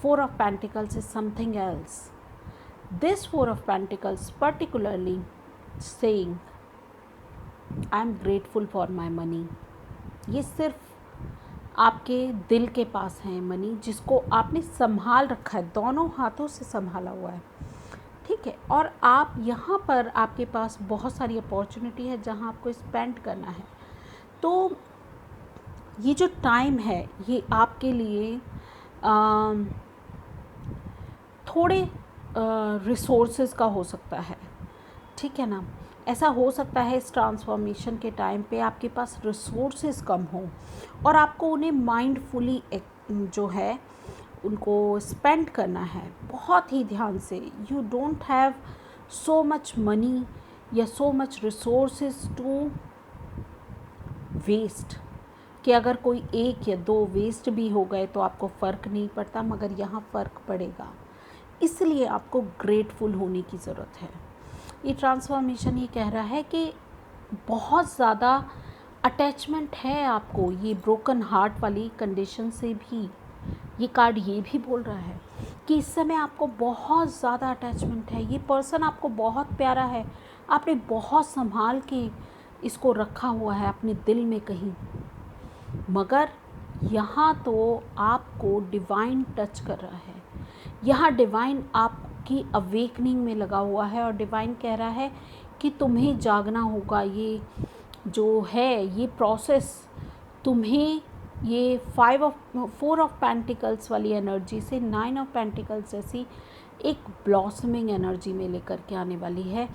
4 of pentacles is something else. This 4 of pentacles particularly saying I am grateful for my money. ये सिर्फ आपके दिल के पास है मनी, जिसको आपने संभाल रखा है, दोनों हाथों से संभाला हुआ है, ठीक है। और आप यहाँ पर आपके पास बहुत सारी अपॉर्चुनिटी है जहाँ आपको स्पेंड करना है। तो ये जो टाइम है ये आपके लिए थोड़े रिसोर्सेज का हो सकता है, ठीक है ना। ऐसा हो सकता है इस ट्रांसफॉर्मेशन के टाइम पे आपके पास रिसोर्सेज कम हो और आपको उन्हें माइंडफुली जो है उनको स्पेंड करना है बहुत ही ध्यान से। You don't have so much money या so much resources to waste, कि अगर कोई 1 या 2 वेस्ट भी हो गए तो आपको फ़र्क नहीं पड़ता, मगर यहाँ फ़र्क पड़ेगा। इसलिए आपको ग्रेटफुल होने की ज़रूरत है। ये ट्रांसफॉर्मेशन ये कह रहा है कि बहुत ज़्यादा अटैचमेंट है आपको ये ब्रोकन हार्ट वाली कंडीशन से भी। ये कार्ड ये भी बोल रहा है कि इस समय आपको बहुत ज़्यादा अटैचमेंट है, ये पर्सन आपको बहुत प्यारा है, आपने बहुत संभाल के इसको रखा हुआ है अपने दिल में कहीं। मगर यहाँ तो आपको डिवाइन टच कर रहा है, यहाँ डिवाइन आपकी अवेकनिंग में लगा हुआ है और डिवाइन कह रहा है कि तुम्हें जागना होगा। ये जो है ये प्रोसेस तुम्हें ये 4 ऑफ पेंटिकल्स वाली एनर्जी से 9 ऑफ पेंटिकल्स जैसी एक ब्लॉसमिंग एनर्जी में लेकर के आने वाली है।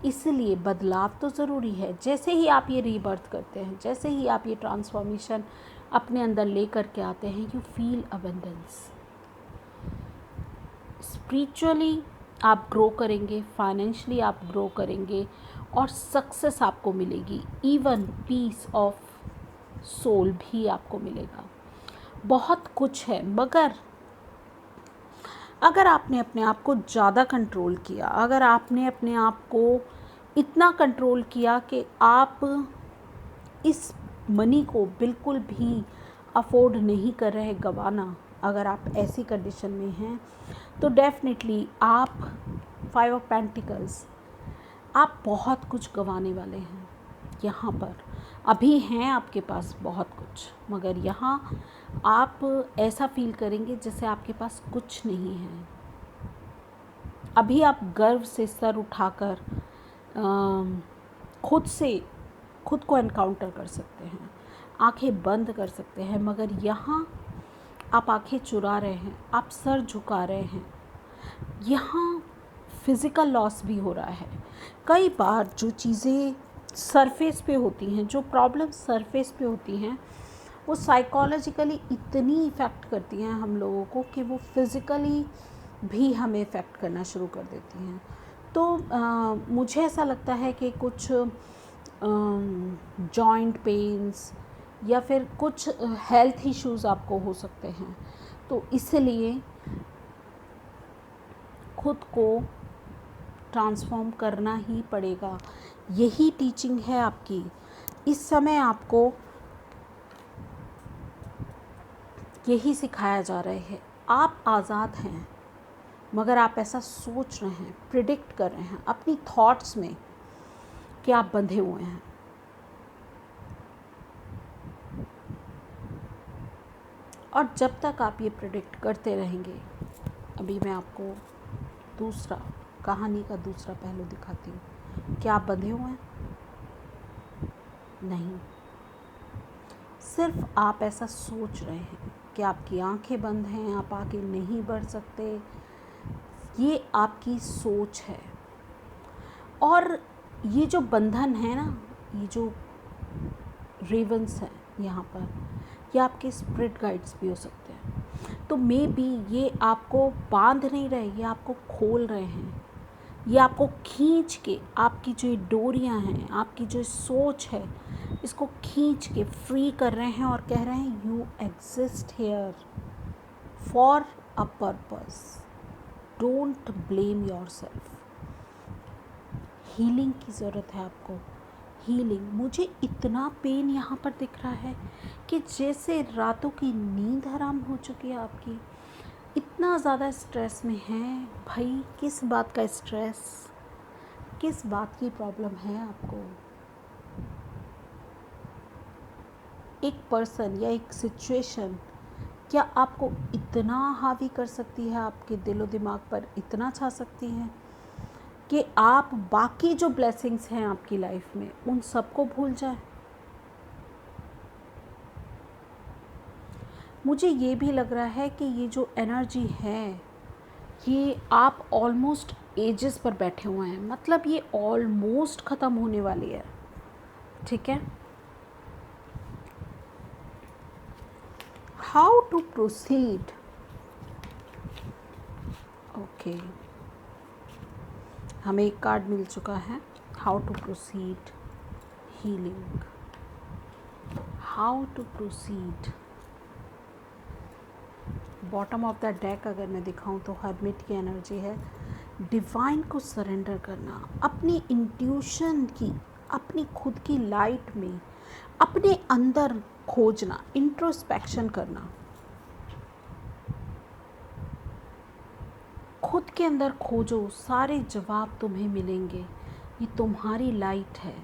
इसलिए बदलाव तो ज़रूरी है। जैसे ही आप ये रीबर्थ करते हैं, जैसे ही आप ये ट्रांसफॉर्मेशन अपने अंदर लेकर के आते हैं, यू फील अबंडेंस। स्पिरिचुअली आप ग्रो करेंगे, फाइनेंशियली आप ग्रो करेंगे और सक्सेस आपको मिलेगी। इवन पीस ऑफ सोल भी आपको मिलेगा। बहुत कुछ है, मगर अगर आपने अपने आप को ज़्यादा कंट्रोल किया, अगर आपने अपने आप को इतना कंट्रोल किया कि आप इस मनी को बिल्कुल भी अफोर्ड नहीं कर रहे गंवाना, अगर आप ऐसी कंडीशन में हैं तो डेफिनेटली आप 5 ऑफ पेंटिकल्स, आप बहुत कुछ गंवाने वाले हैं। यहाँ पर अभी हैं आपके पास बहुत कुछ, मगर यहाँ आप ऐसा फील करेंगे जैसे आपके पास कुछ नहीं है। अभी आप गर्व से सर उठाकर खुद को एनकाउंटर कर सकते हैं, आंखें बंद कर सकते हैं, मगर यहाँ आप आंखें चुरा रहे हैं, आप सर झुका रहे हैं। यहाँ फिज़िकल लॉस भी हो रहा है। कई बार जो चीज़ें सरफेस पे होती हैं, जो प्रॉब्लम सरफेस पे होती हैं, वो साइकोलॉजिकली इतनी इफ़ेक्ट करती हैं हम लोगों को कि वो फिज़िकली भी हमें इफ़ेक्ट करना शुरू कर देती हैं। तो मुझे ऐसा लगता है कि कुछ जॉइंट पेन्स या फिर कुछ हेल्थ इश्यूज़ आपको हो सकते हैं। तो इसलिए खुद को ट्रांसफॉर्म करना ही पड़ेगा। यही टीचिंग है आपकी। इस समय आपको यही सिखाया जा रहा है। आप आज़ाद हैं, मगर आप ऐसा सोच रहे हैं, प्रिडिक्ट कर रहे हैं अपनी थॉट्स में कि आप बंधे हुए हैं। और जब तक आप ये प्रिडिक्ट करते रहेंगे, अभी मैं आपको कहानी का दूसरा पहलू दिखाती हूँ। क्या आप बंधे हुए हैं? नहीं, सिर्फ आप ऐसा सोच रहे हैं कि आपकी आंखें बंद हैं, आप आगे नहीं बढ़ सकते। ये आपकी सोच है। और ये जो बंधन है ना, ये जो रेवंस हैं यहाँ पर, ये आपके स्पिरिट गाइड्स भी हो सकते हैं। तो मे बी ये आपको बांध नहीं रहे, ये आपको खोल रहे हैं ये आपको खींच के, आपकी जो डोरियां हैं, आपकी जो सोच है, इसको खींच के फ्री कर रहे हैं और कह रहे हैं you exist here for a purpose, don't blame yourself. Healing की ज़रूरत है आपको, हीलिंग। मुझे इतना पेन यहाँ पर दिख रहा है कि जैसे रातों की नींद हराम हो चुकी है आपकी, इतना ज़्यादा स्ट्रेस में हैं भाई। किस बात का स्ट्रेस, किस बात की प्रॉब्लम है आपको? एक पर्सन या एक सिचुएशन क्या आपको इतना हावी कर सकती है, आपके दिलो दिमाग पर इतना छा सकती है कि आप बाकी जो ब्लेसिंग्स हैं आपकी लाइफ में उन सबको भूल जाए? मुझे ये भी लग रहा है कि ये जो एनर्जी है, ये आप ऑलमोस्ट एजेस पर बैठे हुए हैं, मतलब ये ऑलमोस्ट ख़त्म होने वाली है। ठीक है, हाउ टू प्रोसीड? ओके, हमें एक कार्ड मिल चुका है, how to proceed healing. How to proceed, bottom of the deck अगर मैं दिखाऊं तो हर्मिट की एनर्जी है। डिवाइन को सरेंडर करना, अपनी इंट्यूशन की, अपनी खुद की लाइट में अपने अंदर खोजना, इंट्रोस्पेक्शन करना, खुद के अंदर खोजो, सारे जवाब तुम्हें मिलेंगे। ये तुम्हारी लाइट है,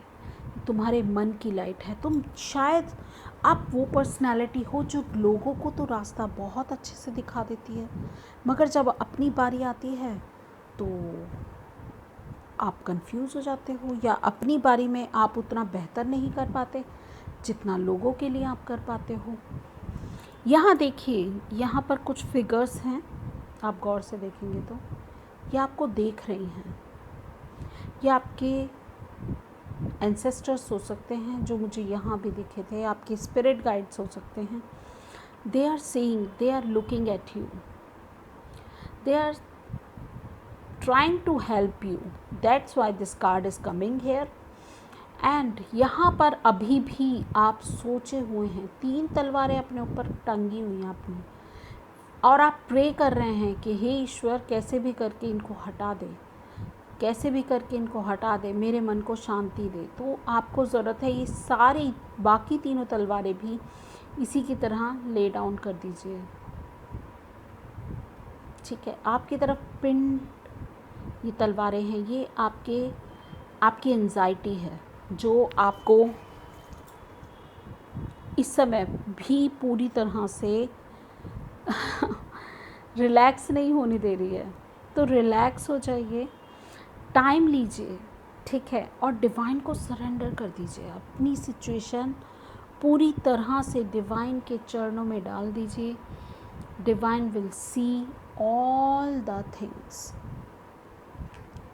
तुम्हारे मन की लाइट है। तुम शायद आप वो पर्सनालिटी हो जो लोगों को तो रास्ता बहुत अच्छे से दिखा देती है, मगर जब अपनी बारी आती है तो आप कंफ्यूज हो जाते हो, या अपनी बारी में आप उतना बेहतर नहीं कर पाते जितना लोगों के लिए आप कर पाते हो। यहाँ देखिए, यहाँ पर कुछ फिगर्स हैं, आप गौर से देखेंगे तो ये आपको देख रही हैं। ये आपके एंसेस्टर्स हो सकते हैं जो मुझे यहाँ भी दिखे थे, आपके स्पिरिट गाइड्स हो सकते हैं। They are seeing, they are looking at you, they are trying to help you, that's why this card is coming here. And यहाँ पर अभी भी आप सोचे हुए हैं, 3 तलवारें अपने ऊपर टंगी हुई हैं अपनी, और आप प्रे कर रहे हैं कि हे ईश्वर, कैसे भी करके इनको हटा दे, कैसे भी करके इनको हटा दे, मेरे मन को शांति दे। तो आपको ज़रूरत है ये सारी बाकी तीनों तलवारें भी इसी की तरह ले डाउन कर दीजिए। ठीक है, आपकी तरफ पिन ये तलवारें हैं, ये आपकी एंजाइटी है जो आपको इस समय भी पूरी तरह से रिलैक्स नहीं होने दे रही है। तो रिलैक्स हो जाइए, टाइम लीजिए, ठीक है, और डिवाइन को सरेंडर कर दीजिए। अपनी सिचुएशन पूरी तरह से डिवाइन के चरणों में डाल दीजिए। Divine will see all the things,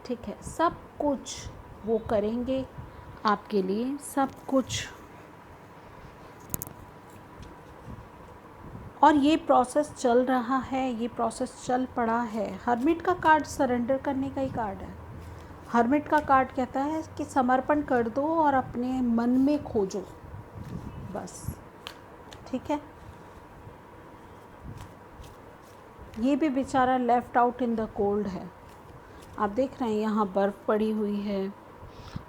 ठीक है, सब कुछ वो करेंगे आपके लिए, सब कुछ। और ये प्रोसेस चल रहा है, ये प्रोसेस चल पड़ा है। हर्मिट का कार्ड सरेंडर करने का ही कार्ड है। हर्मिट का कार्ड कहता है कि समर्पण कर दो और अपने मन में खोजो, बस। ठीक है, ये भी बेचारा left out in the cold है। आप देख रहे हैं यहाँ बर्फ़ पड़ी हुई है,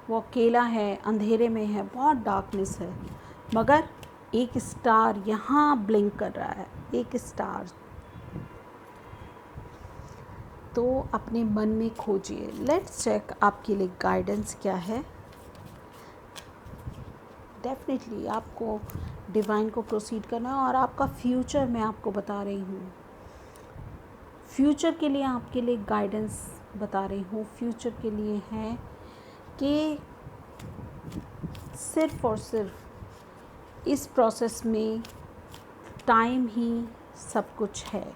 वो अकेला है, अंधेरे में है, बहुत डार्कनेस है, मगर एक स्टार यहाँ ब्लिंक कर रहा है, एक स्टार। तो अपने मन में खोजिए। लेट्स चेक आपके लिए गाइडेंस क्या है। डेफिनेटली आपको डिवाइन को प्रोसीड करना है, और आपका फ्यूचर मैं आपको बता रही हूँ। फ्यूचर के लिए आपके लिए गाइडेंस बता रही हूँ। फ्यूचर के लिए है कि सिर्फ़ और सिर्फ इस प्रोसेस में टाइम ही सब कुछ है।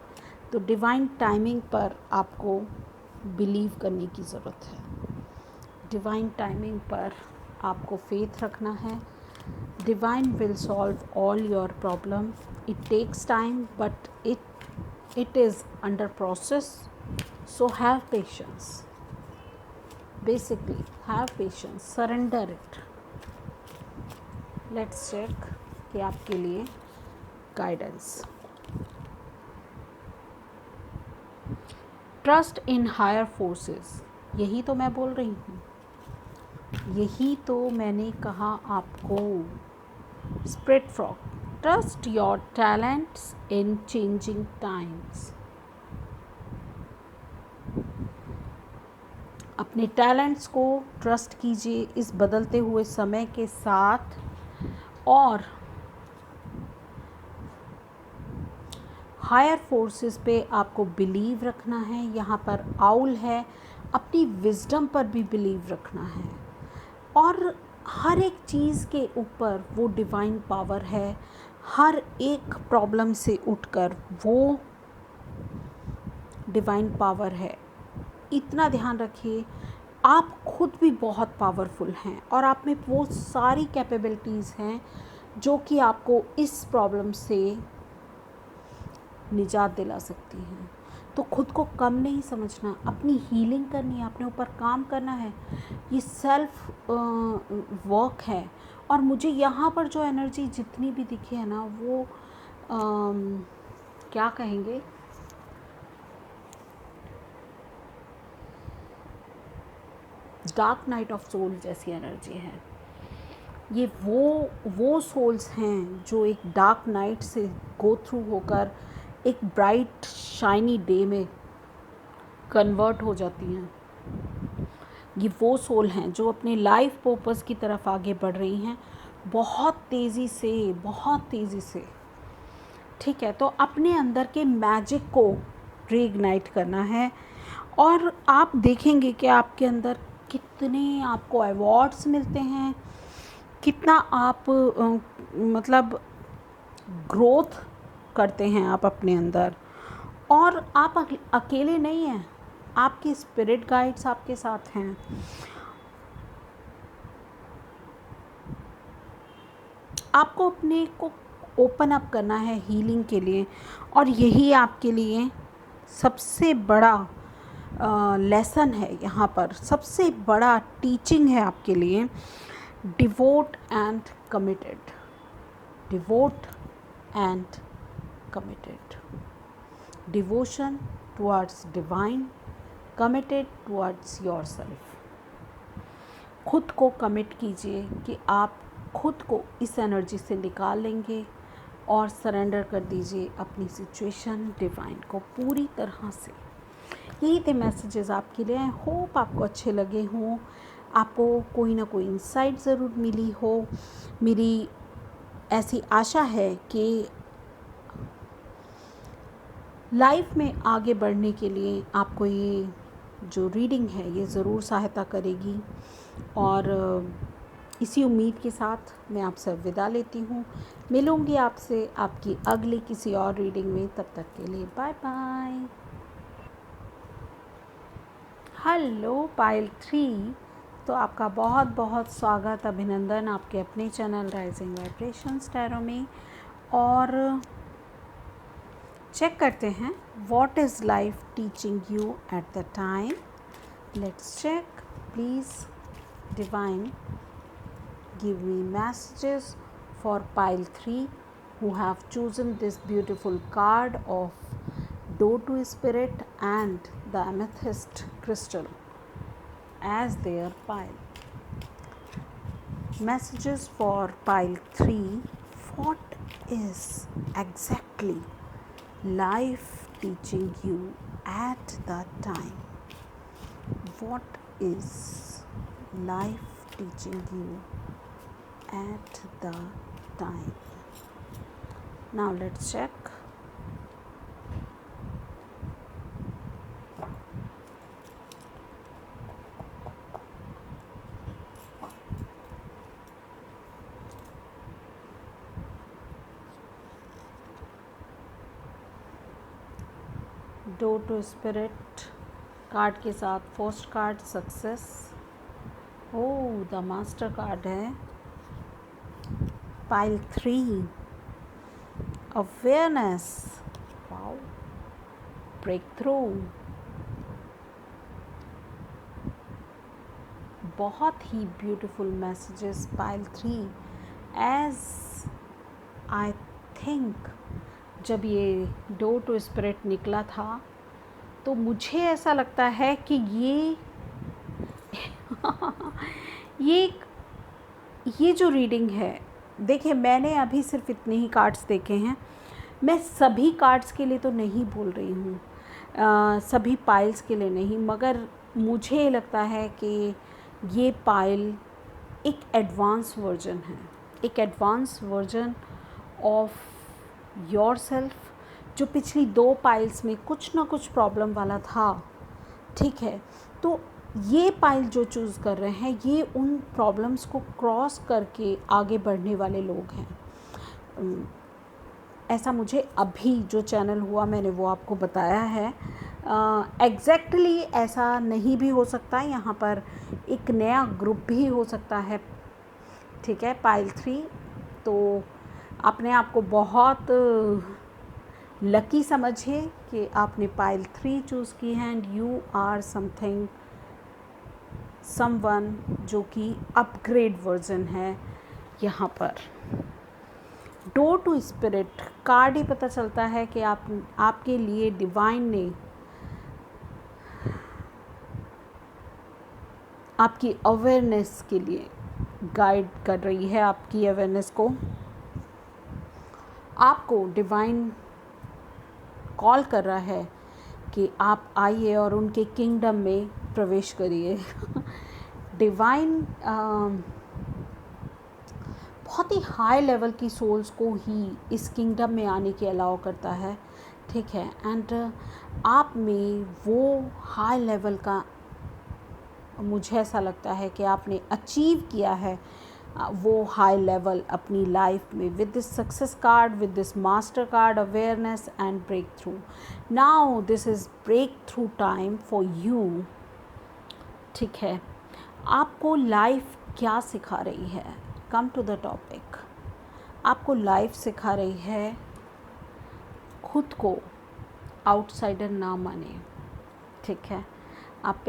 तो डिवाइन टाइमिंग पर आपको बिलीव करने की ज़रूरत है। डिवाइन टाइमिंग पर आपको फेथ रखना है। Divine will solve all your problem. It takes time, but it is under process, so have patience. basically have patience, surrender it. Let's check कि आपके लिए guidance. Trust in higher forces. यही तो मैं बोल रही हूँ, यही तो मैंने कहा आपको. Spirit frog. Trust your talents in changing times. अपने टैलेंट्स को ट्रस्ट कीजिए इस बदलते हुए समय के साथ, और हायर फोर्सेस पे आपको बिलीव रखना है. यहाँ पर आउल है, अपनी विजडम पर भी बिलीव रखना है, और हर एक चीज़ के ऊपर वो डिवाइन पावर है. हर एक प्रॉब्लम से उठकर वो डिवाइन पावर है. इतना ध्यान रखिए, आप खुद भी बहुत पावरफुल हैं और आप में वो सारी कैपेबिलिटीज़ हैं जो कि आपको इस प्रॉब्लम से निजात दिला सकती हैं. तो खुद को कम नहीं समझना, अपनी हीलिंग करनी है, अपने ऊपर काम करना है. ये सेल्फ वर्क है. और मुझे यहाँ पर जो एनर्जी जितनी भी दिखी है ना, वो क्या कहेंगे, डार्क नाइट ऑफ सोल जैसी एनर्जी है. ये वो सोल्स हैं जो एक डार्क नाइट से गो थ्रू होकर एक ब्राइट शाइनी डे में कन्वर्ट हो जाती हैं. ये वो सोल हैं जो अपने लाइफ पर्पस की तरफ आगे बढ़ रही हैं बहुत तेज़ी से. ठीक है, तो अपने अंदर के मैजिक को रीइग्नाइट करना है, और आप देखेंगे कि आपके अंदर कितने आपको अवार्ड्स मिलते हैं, कितना आप मतलब ग्रोथ करते हैं आप अपने अंदर. और आप अकेले नहीं हैं, आपके स्पिरिट गाइड्स आपके साथ हैं. आपको अपने को ओपन अप करना है हीलिंग के लिए, और यही आपके लिए सबसे बड़ा लेसन है. यहाँ पर सबसे बड़ा टीचिंग है आपके लिए. Devote and committed. Devote and committed. Devotion towards divine, committed towards yourself. खुद को कमिट कीजिए कि आप खुद को इस एनर्जी से निकाल लेंगे, और सरेंडर कर दीजिए अपनी सिचुएशन डिवाइन को पूरी तरह से. यही थे मैसेजेस आपके लिए. होप आपको अच्छे लगे हों, आपको कोई ना कोई इंसाइट ज़रूर मिली हो. मेरी ऐसी आशा है कि लाइफ में आगे बढ़ने के लिए आपको ये जो रीडिंग है ये ज़रूर सहायता करेगी. और इसी उम्मीद के साथ मैं आपसे विदा लेती हूँ. मिलूँगी आपसे आपकी अगली किसी और रीडिंग में. तब तक के लिए बाय बाय. हेलो पाइल 3, तो आपका बहुत बहुत स्वागत, अभिनंदन आपके अपने चैनल राइजिंग वाइब्रेशंस टैरो में. और चेक करते हैं what is life teaching you at the time. Let's check. Please divine give me messages for pile 3 who have chosen this beautiful card of Dotu Spirit and the amethyst crystal as their pile. Messages for pile 3. What is exactly life teaching you at the time? What is life teaching you at the time? Now let's check. डो टू spirit card के साथ first card success. Oh, the master card है. Pile 3, awareness. Wow. Breakthrough. बहुत ही beautiful messages pile 3। As I think जब ये door to spirit निकला था तो मुझे ऐसा लगता है कि ये ये जो रीडिंग है, देखिए मैंने अभी सिर्फ इतने ही कार्ड्स देखे हैं, मैं सभी कार्ड्स के लिए तो नहीं बोल रही हूँ, सभी पाइल्स के लिए नहीं, मगर मुझे लगता है कि ये पाइल एक एडवांस वर्जन है, एक advance version of your self, जो पिछली 2 पाइल्स में कुछ ना कुछ प्रॉब्लम वाला था। ठीक है, तो ये पाइल जो चूज़ कर रहे हैं ये उन प्रॉब्लम्स को क्रॉस करके आगे बढ़ने वाले लोग हैं। ऐसा मुझे अभी जो चैनल हुआ मैंने वो आपको बताया है। एग्जैक्टली ऐसा नहीं भी हो सकता, यहाँ पर एक नया ग्रुप भी हो सकता है। ठीक है, पाइल 3 तो अपने आप को बहुत लकी समझिए कि आपने पाइल 3 चूज़ की है एंड यू आर समवन जो कि अपग्रेड वर्जन है। यहाँ पर डोर टू स्पिरिट कार्ड ही पता चलता है कि आपके लिए डिवाइन ने आपकी अवेयरनेस के लिए गाइड कर रही है, आपकी अवेयरनेस को। आपको डिवाइन कॉल कर रहा है कि आप आइए और उनके किंगडम में प्रवेश करिए। डिवाइन बहुत ही हाई लेवल की सोल्स को ही इस किंगडम में आने की अलाउ करता है। ठीक है, एंड आप में वो हाई लेवल का, मुझे ऐसा लगता है कि आपने अचीव किया है वो हाई लेवल अपनी लाइफ में with this success card, with this master card, awareness and breakthrough. Now this is breakthrough time for you. ठीक है, आपको लाइफ क्या सिखा रही है? Come to the topic. आपको लाइफ सिखा रही है खुद को आउटसाइडर ना माने। ठीक है, आप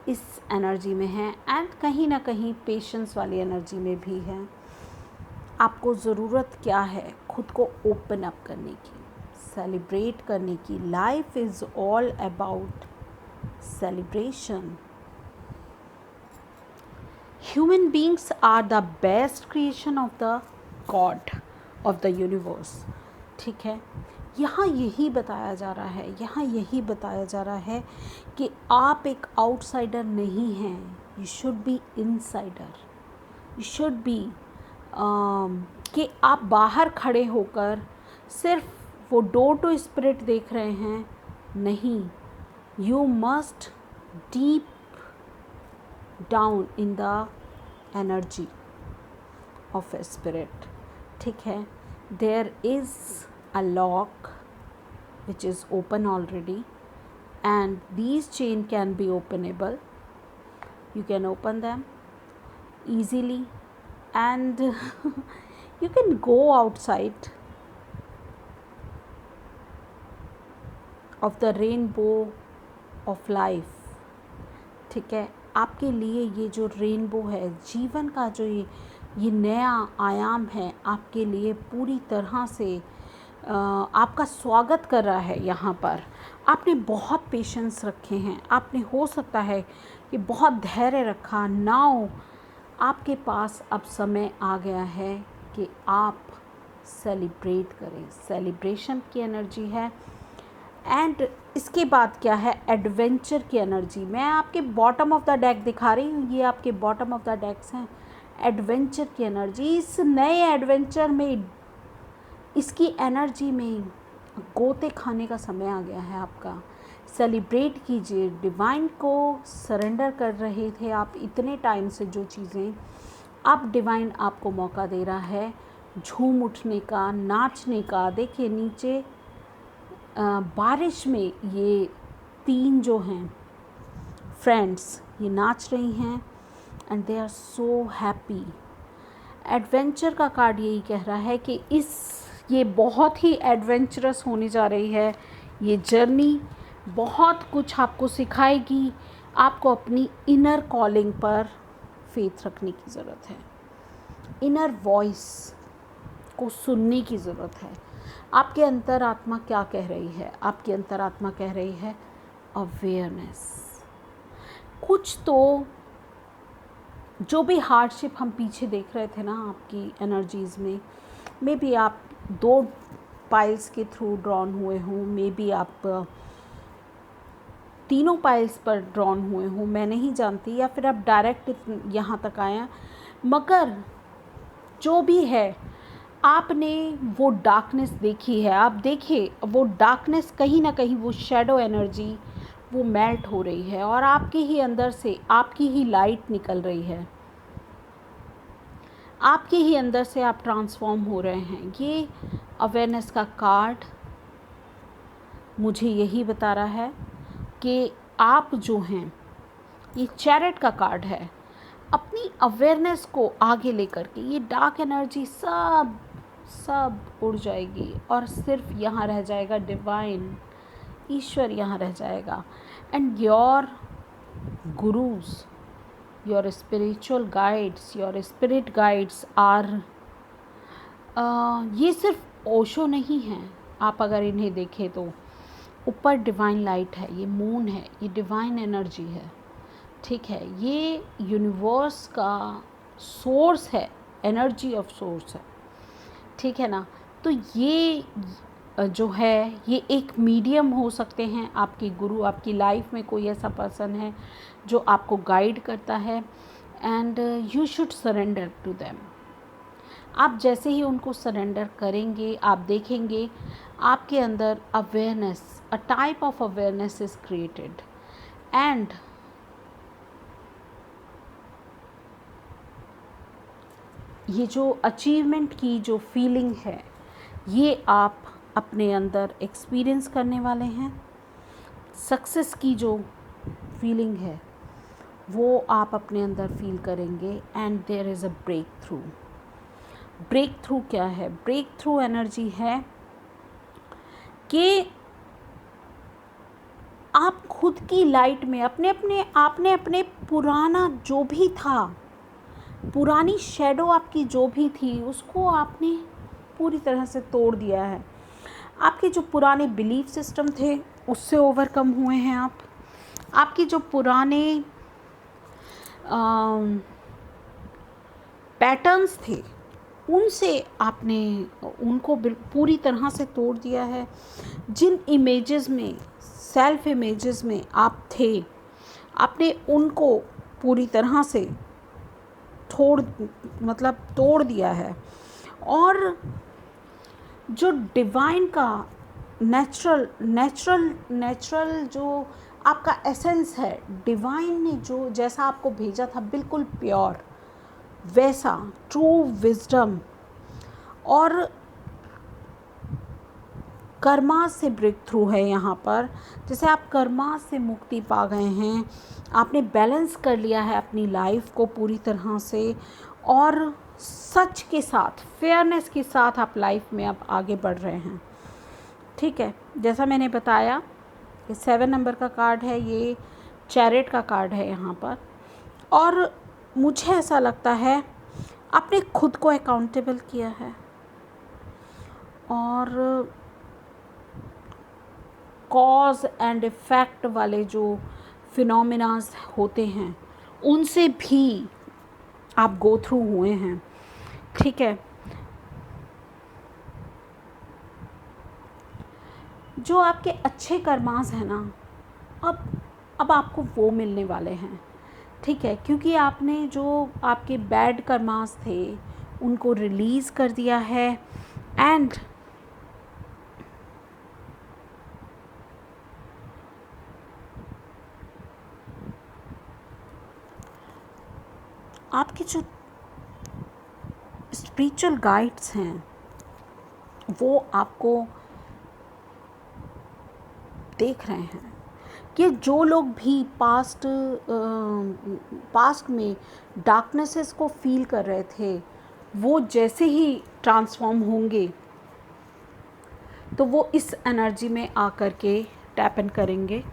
इस एनर्जी में हैं एंड कहीं ना कहीं पेशेंस वाली एनर्जी में भी हैं। आपको ज़रूरत क्या है? खुद को ओपन अप करने की, सेलिब्रेट करने की। Life is all about celebration. Human beings are the best creation of the God of the universe. ठीक है, यहाँ यही बताया जा रहा है, यहाँ यही बताया जा रहा है कि आप एक आउटसाइडर नहीं हैं, you should be insider. You should be कि आप बाहर खड़े होकर सिर्फ वो डोर टू स्पिरिट देख रहे हैं, नहीं, you must deep down in the energy of a spirit. ठीक है, there is a lock which is open already and these chain can be openable. You can open them easily and you can go outside of the rainbow of life. ठीक है, आपके लिए ये जो rainbow है, जीवन का जो ये नया आयाम है, आपके लिए पूरी तरह से आपका स्वागत कर रहा है। यहाँ पर आपने बहुत पेशेंस रखे हैं, आपने हो सकता है कि बहुत धैर्य रखा। नाउ आपके पास अब समय आ गया है कि आप सेलिब्रेट करें। सेलिब्रेशन की एनर्जी है एंड इसके बाद क्या है? एडवेंचर की एनर्जी। मैं आपके बॉटम ऑफ द डेक दिखा रही हूँ, ये आपके बॉटम ऑफ द डेक्स हैं। एडवेंचर की एनर्जी, इस नए एडवेंचर में, इसकी एनर्जी में गोते खाने का समय आ गया है आपका। सेलिब्रेट कीजिए। डिवाइन को सरेंडर कर रहे थे आप इतने टाइम से जो चीज़ें, अब डिवाइन आपको मौका दे रहा है झूम उठने का, नाचने का। देखिए नीचे बारिश में ये 3 जो हैं फ्रेंड्स, ये नाच रही हैं and they are so happy. Adventure का कार्ड यही कह रहा है कि ये बहुत ही एडवेंचरस होने जा रही है। ये जर्नी बहुत कुछ आपको सिखाएगी, आपको अपनी इनर कॉलिंग पर फेथ रखने की ज़रूरत है, इनर वॉइस को सुनने की ज़रूरत है। आपके अंतरात्मा क्या कह रही है? आपकी अंतरात्मा कह रही है अवेयरनेस। कुछ तो जो भी हार्डशिप हम पीछे देख रहे थे ना आपकी एनर्जीज़ में, मे बी आप 2 पाइल्स के थ्रू ड्रॉन हुए हों, मे बी आप 3 पाइल्स पर ड्रॉन हुए हों, मैं नहीं जानती, या फिर आप डायरेक्ट यहाँ तक आए। मगर जो भी है, आपने वो डार्कनेस देखी है। आप देखिए वो डार्कनेस, कहीं ना कहीं वो शैडो एनर्जी वो मेल्ट हो रही है और आपके ही अंदर से आपकी ही लाइट निकल रही है, आपके ही अंदर से आप ट्रांसफॉर्म हो रहे हैं। ये अवेयरनेस का कार्ड मुझे यही बता रहा है कि आप जो हैं, ये चैरिट का कार्ड है, अपनी अवेयरनेस को आगे लेकर के ये डार्क एनर्जी सब उड़ जाएगी और सिर्फ यहाँ रह जाएगा डिवाइन, ईश्वर यहाँ रह जाएगा। And your gurus, your spiritual guides, your spirit guides are, ये सिर्फ ओशो नहीं हैं। आप अगर इन्हें देखें तो ऊपर डिवाइन लाइट है, ये मून है, ये डिवाइन एनर्जी है, ठीक है, ये यूनिवर्स का सोर्स है, एनर्जी ऑफ सोर्स है, ठीक है ना। तो ये जो है, ये एक मीडियम हो सकते हैं आपके गुरु। आपकी लाइफ में कोई ऐसा पर्सन है जो आपको गाइड करता है, and you should surrender to them. आप जैसे ही उनको सरेंडर करेंगे, आप देखेंगे आपके अंदर awareness, a type of awareness is created, and ये जो अचीवमेंट की जो फीलिंग है, ये आप अपने अंदर एक्सपीरियंस करने वाले हैं। सक्सेस की जो फीलिंग है वो आप अपने अंदर फील करेंगे, and there is a breakthrough. Breakthrough क्या है? ब्रेक थ्रू एनर्जी है कि आप खुद की लाइट में आपने अपने पुराना जो भी था, पुरानी शैडो आपकी जो भी थी, उसको आपने पूरी तरह से तोड़ दिया है। आपके जो पुराने बिलीफ सिस्टम थे उससे ओवरकम हुए हैं आप। आपके जो पुराने पैटर्न्स थे उनसे आपने उनको पूरी तरह से तोड़ दिया है। जिन इमेजेस में, सेल्फ इमेजेस में आप थे, आपने उनको पूरी तरह से तोड़ दिया है। और जो डिवाइन का नेचुरल जो आपका एसेंस है, डिवाइन ने जो जैसा आपको भेजा था, बिल्कुल प्योर वैसा ट्रू विजडम और कर्मा से ब्रेक थ्रू है यहाँ पर। जैसे आप कर्मा से मुक्ति पा गए हैं, आपने बैलेंस कर लिया है अपनी लाइफ को पूरी तरह से, और सच के साथ, फेयरनेस के साथ आप लाइफ में अब आगे बढ़ रहे हैं, ठीक है। जैसा मैंने बताया, ये 7 नंबर का कार्ड है, ये चैरिट का कार्ड है यहाँ पर। और मुझे ऐसा लगता है आपने खुद को अकाउंटेबल किया है, और कॉज एंड इफ़ेक्ट वाले जो फिनोमिनास होते हैं उनसे भी आप गो थ्रू हुए हैं, ठीक है। जो आपके अच्छे कर्मास हैं ना, अब आपको वो मिलने वाले हैं, ठीक है, क्योंकि आपने जो आपके बैड कर्मास थे उनको रिलीज़ कर दिया है, एंड आपके जो स्पिरिचुअल गाइड्स हैं वो आपको देख रहे हैं कि जो लोग भी पास्ट में डार्कनेसेस को फील कर रहे थे, वो जैसे ही ट्रांसफॉर्म होंगे तो वो इस एनर्जी में आकर के टैप इन करेंगे।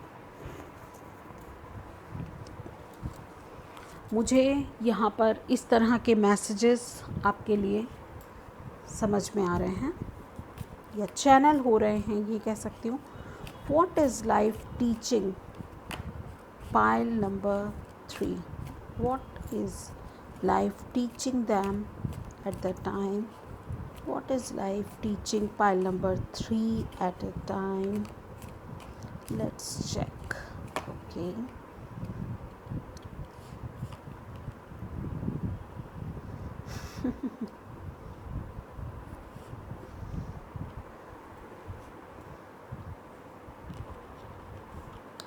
मुझे यहाँ पर इस तरह के मैसेजेस आपके लिए समझ में आ रहे हैं या चैनल हो रहे हैं, ये कह सकती हूँ। What is life teaching pile number 3? What is life teaching them at the time? What is life teaching pile number 3 at a time? Let's check. Okay,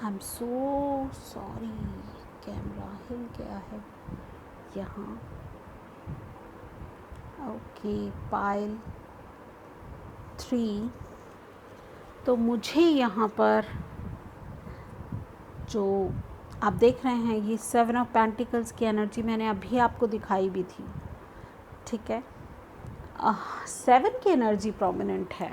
I am so sorry, camera हिल गया है यहाँ। Okay, pile 3। तो मुझे यहाँ पर जो आप देख रहे हैं, ये 7 ऑफ पेंटिकल्स की एनर्जी मैंने अभी आपको दिखाई भी थी, ठीक है। 7 की एनर्जी प्रोमिनेंट है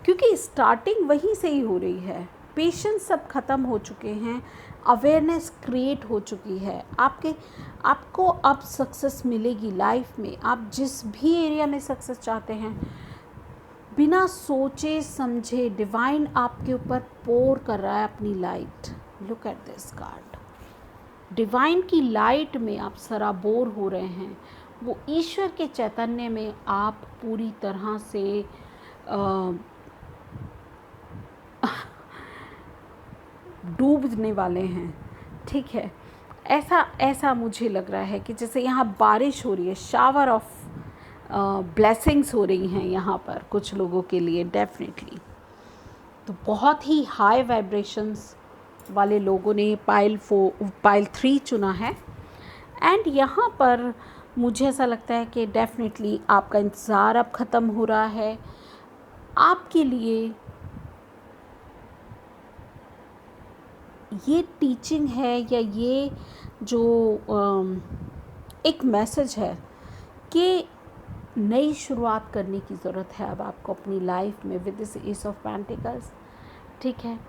क्योंकि स्टार्टिंग वहीं से ही हो रही है। पेशेंस सब ख़त्म हो चुके हैं, अवेयरनेस क्रिएट हो चुकी है। आपको अब सक्सेस मिलेगी लाइफ में। आप जिस भी एरिया में सक्सेस चाहते हैं, बिना सोचे समझे डिवाइन आपके ऊपर पोर कर रहा है अपनी light. Look at this card. Divine की लाइट में आप सराबोर हो रहे हैं। वो ईश्वर के चैतन्य में आप पूरी तरह से डूबने वाले हैं, ठीक है। ऐसा मुझे लग रहा है कि जैसे यहाँ बारिश हो रही है, शावर ऑफ ब्लेसिंग्स हो रही हैं यहाँ पर कुछ लोगों के लिए डेफिनेटली। तो बहुत ही हाई वाइब्रेशंस वाले लोगों ने पाइल 3 चुना है। एंड यहाँ पर मुझे ऐसा लगता है कि डेफिनेटली आपका इंतज़ार अब ख़त्म हो रहा है। आपके लिए ये टीचिंग है या ये जो एक मैसेज है कि नई शुरुआत करने की ज़रूरत है अब आपको अपनी लाइफ में with this S of pentacles, ठीक है।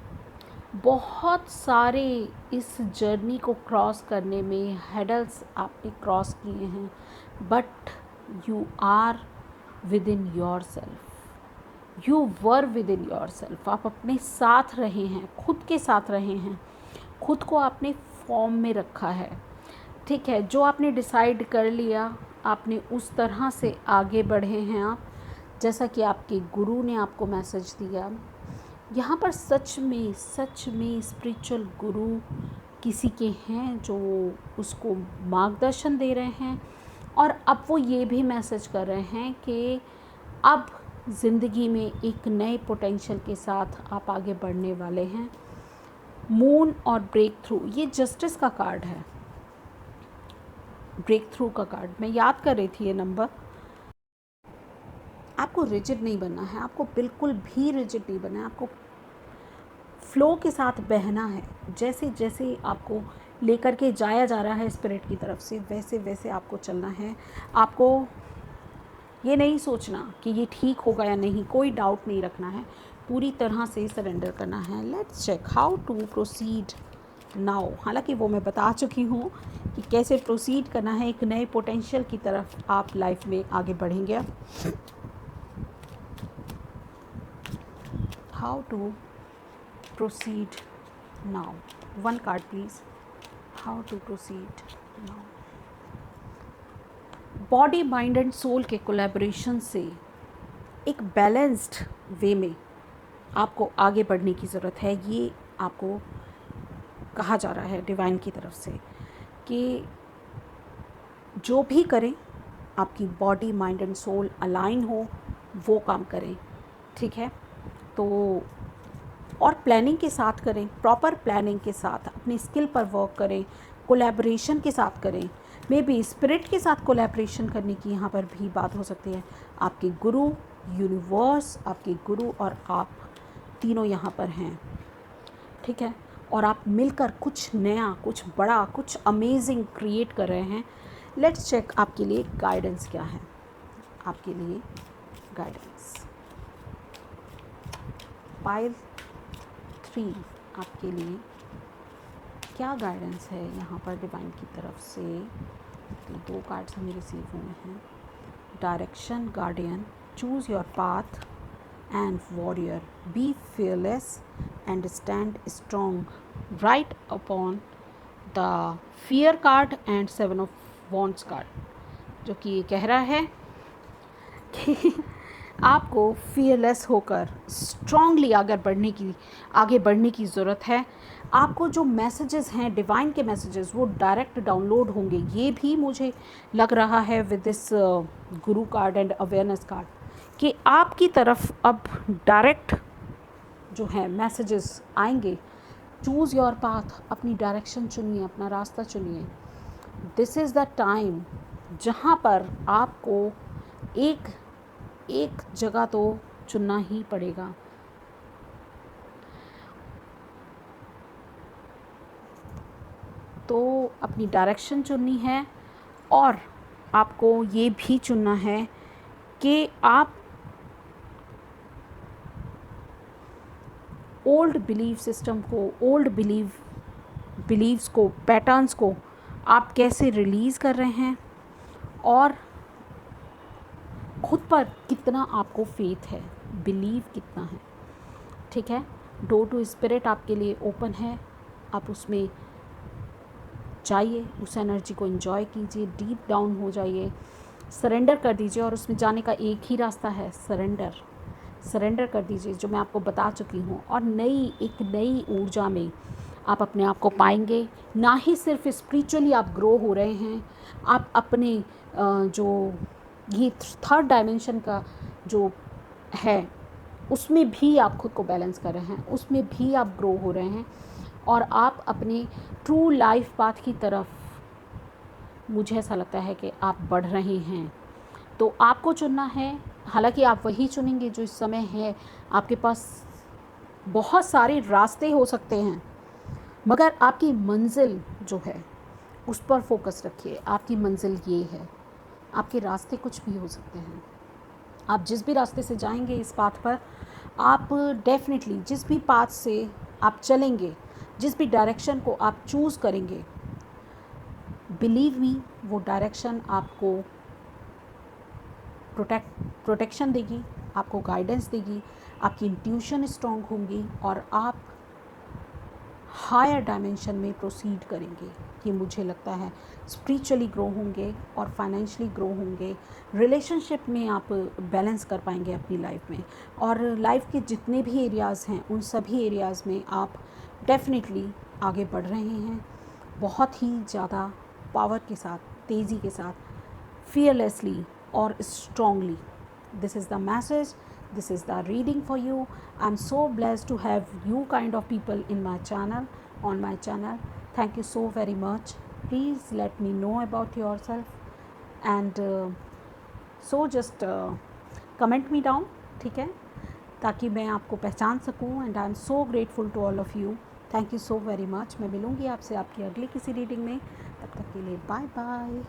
बहुत सारे इस जर्नी को क्रॉस करने में हेडल्स आपने क्रॉस किए हैं, but you are within yourself, you were within yourself. आप अपने साथ रहे हैं, खुद के साथ रहे हैं, खुद को आपने फॉर्म में रखा है, ठीक है। जो आपने डिसाइड कर लिया, आपने उस तरह से आगे बढ़े हैं आप, जैसा कि आपके गुरु ने आपको मैसेज दिया। यहाँ पर सच में स्पिरिचुअल गुरु किसी के हैं जो उसको मार्गदर्शन दे रहे हैं, और अब वो ये भी मैसेज कर रहे हैं कि अब ज़िंदगी में एक नए पोटेंशियल के साथ आप आगे बढ़ने वाले हैं। मून और ब्रेक थ्रू, ये जस्टिस का कार्ड है, ब्रेक थ्रू का कार्ड। मैं याद कर रही थी ये नंबर। आपको रिजिड नहीं बनना है, आपको बिल्कुल भी रिजिड नहीं बनना है, आपको फ्लो के साथ बहना है। जैसे जैसे आपको लेकर के जाया जा रहा है स्पिरिट की तरफ से, वैसे वैसे आपको चलना है। आपको ये नहीं सोचना कि ये ठीक होगा या नहीं, कोई डाउट नहीं रखना है, पूरी तरह से सरेंडर करना है। Let's check how to proceed now. हालांकि वो मैं बता चुकी हूँ कि कैसे प्रोसीड करना है, एक नए पोटेंशियल की तरफ आप लाइफ में आगे बढ़ेंगे। How to proceed now? One card please. How to proceed now? Body mind and soul के कोलैबोरेशन से एक बैलेंस्ड वे में आपको आगे बढ़ने की ज़रूरत है। ये आपको कहा जा रहा है डिवाइन की तरफ से कि जो भी करें, आपकी body mind and soul align हो, वो काम करें, ठीक है। तो और प्लानिंग के साथ करें, प्रॉपर प्लानिंग के साथ अपनी स्किल पर वर्क करें, कोलैबोरेशन के साथ करें। मे बी स्पिरिट के साथ कोलैबोरेशन करने की यहाँ पर भी बात हो सकती है। आपके गुरु, यूनिवर्स, आपके गुरु और आप तीनों यहाँ पर हैं, ठीक है। और आप मिलकर कुछ नया, कुछ बड़ा, कुछ अमेजिंग क्रिएट कर रहे हैं। लेट्स चेक आपके लिए गाइडेंस क्या है। आपके लिए गाइडेंस पाइल 3 आपके लिए क्या गाइडेंस है यहाँ पर डिवाइन की तरफ से। मतलब 2 कार्ड्स हमें रिसीव हुए हैं। Direction, guardian, choose your path and warrior, be fearless and stand strong, right upon the fear card and 7 of wands card, जो कि ये कह रहा है कि आपको fearless होकर strongly आगे बढ़ने की ज़रूरत है। आपको जो मैसेजेस हैं डिवाइन के मैसेजेस वो डायरेक्ट डाउनलोड होंगे, ये भी मुझे लग रहा है with this Guru card and awareness card, कि आपकी तरफ अब डायरेक्ट जो है मैसेजेस आएंगे। चूज़ योर पाथ, अपनी डायरेक्शन चुनिए, अपना रास्ता चुनिए। दिस इज़ द टाइम जहाँ पर आपको एक जगह तो चुनना ही पड़ेगा। तो अपनी डायरेक्शन चुननी है और आपको ये भी चुनना है कि आप ओल्ड बिलीफ सिस्टम को, ओल्ड बिलीव्स को, पैटर्न्स को आप कैसे रिलीज़ कर रहे हैं और खुद पर कितना आपको फेथ है, बिलीव कितना है। ठीक है, डोर टू स्पिरिट आपके लिए ओपन है। आप उसमें जाइए, उस एनर्जी को एंजॉय कीजिए, डीप डाउन हो जाइए, सरेंडर कर दीजिए। और उसमें जाने का एक ही रास्ता है, सरेंडर कर दीजिए, जो मैं आपको बता चुकी हूँ। और एक नई ऊर्जा में आप अपने आप को पाएंगे। ना ही सिर्फ स्पिरिचुअली आप ग्रो हो रहे हैं, आप अपने जो ये 3rd डायमेंशन का जो है उसमें भी आप खुद को बैलेंस कर रहे हैं, उसमें भी आप ग्रो हो रहे हैं और आप अपने ट्रू लाइफ पाथ की तरफ, मुझे ऐसा लगता है कि आप बढ़ रहे हैं। तो आपको चुनना है। हालांकि आप वही चुनेंगे जो इस समय है। आपके पास बहुत सारे रास्ते हो सकते हैं, मगर आपकी मंजिल जो है उस पर फोकस रखिए। आपकी मंजिल ये है, आपके रास्ते कुछ भी हो सकते हैं। आप जिस भी रास्ते से जाएंगे इस पाथ पर, आप डेफिनेटली जिस भी पाथ से आप चलेंगे, जिस भी डायरेक्शन को आप चूज़ करेंगे, बिलीव मी, वो डायरेक्शन आपको प्रोटेक्शन देगी, आपको गाइडेंस देगी, आपकी इंट्यूशन स्ट्रॉन्ग होंगी और आप हायर डायमेंशन में प्रोसीड करेंगे। ये मुझे लगता है स्पिरिचुअली ग्रो होंगे और फाइनेंशियली ग्रो होंगे। रिलेशनशिप में आप बैलेंस कर पाएंगे अपनी लाइफ में, और लाइफ के जितने भी एरियाज़ हैं उन सभी एरियाज़ में आप डेफिनेटली आगे बढ़ रहे हैं, बहुत ही ज़्यादा पावर के साथ, तेज़ी के साथ, fearlessly or strongly. This is the message. This is the reading for you. I'm so blessed to have you kind of people in my channel, on my channel. Thank you so very much. Please let me know about yourself and so just comment me down, ठीक है, ताकि मैं आपको पहचान सकूं। And I am so grateful to all of you. Thank you so very much. मैं मिलूँगी आपसे आपकी अगली किसी रीडिंग में। तब तक के लिए बाय बाय।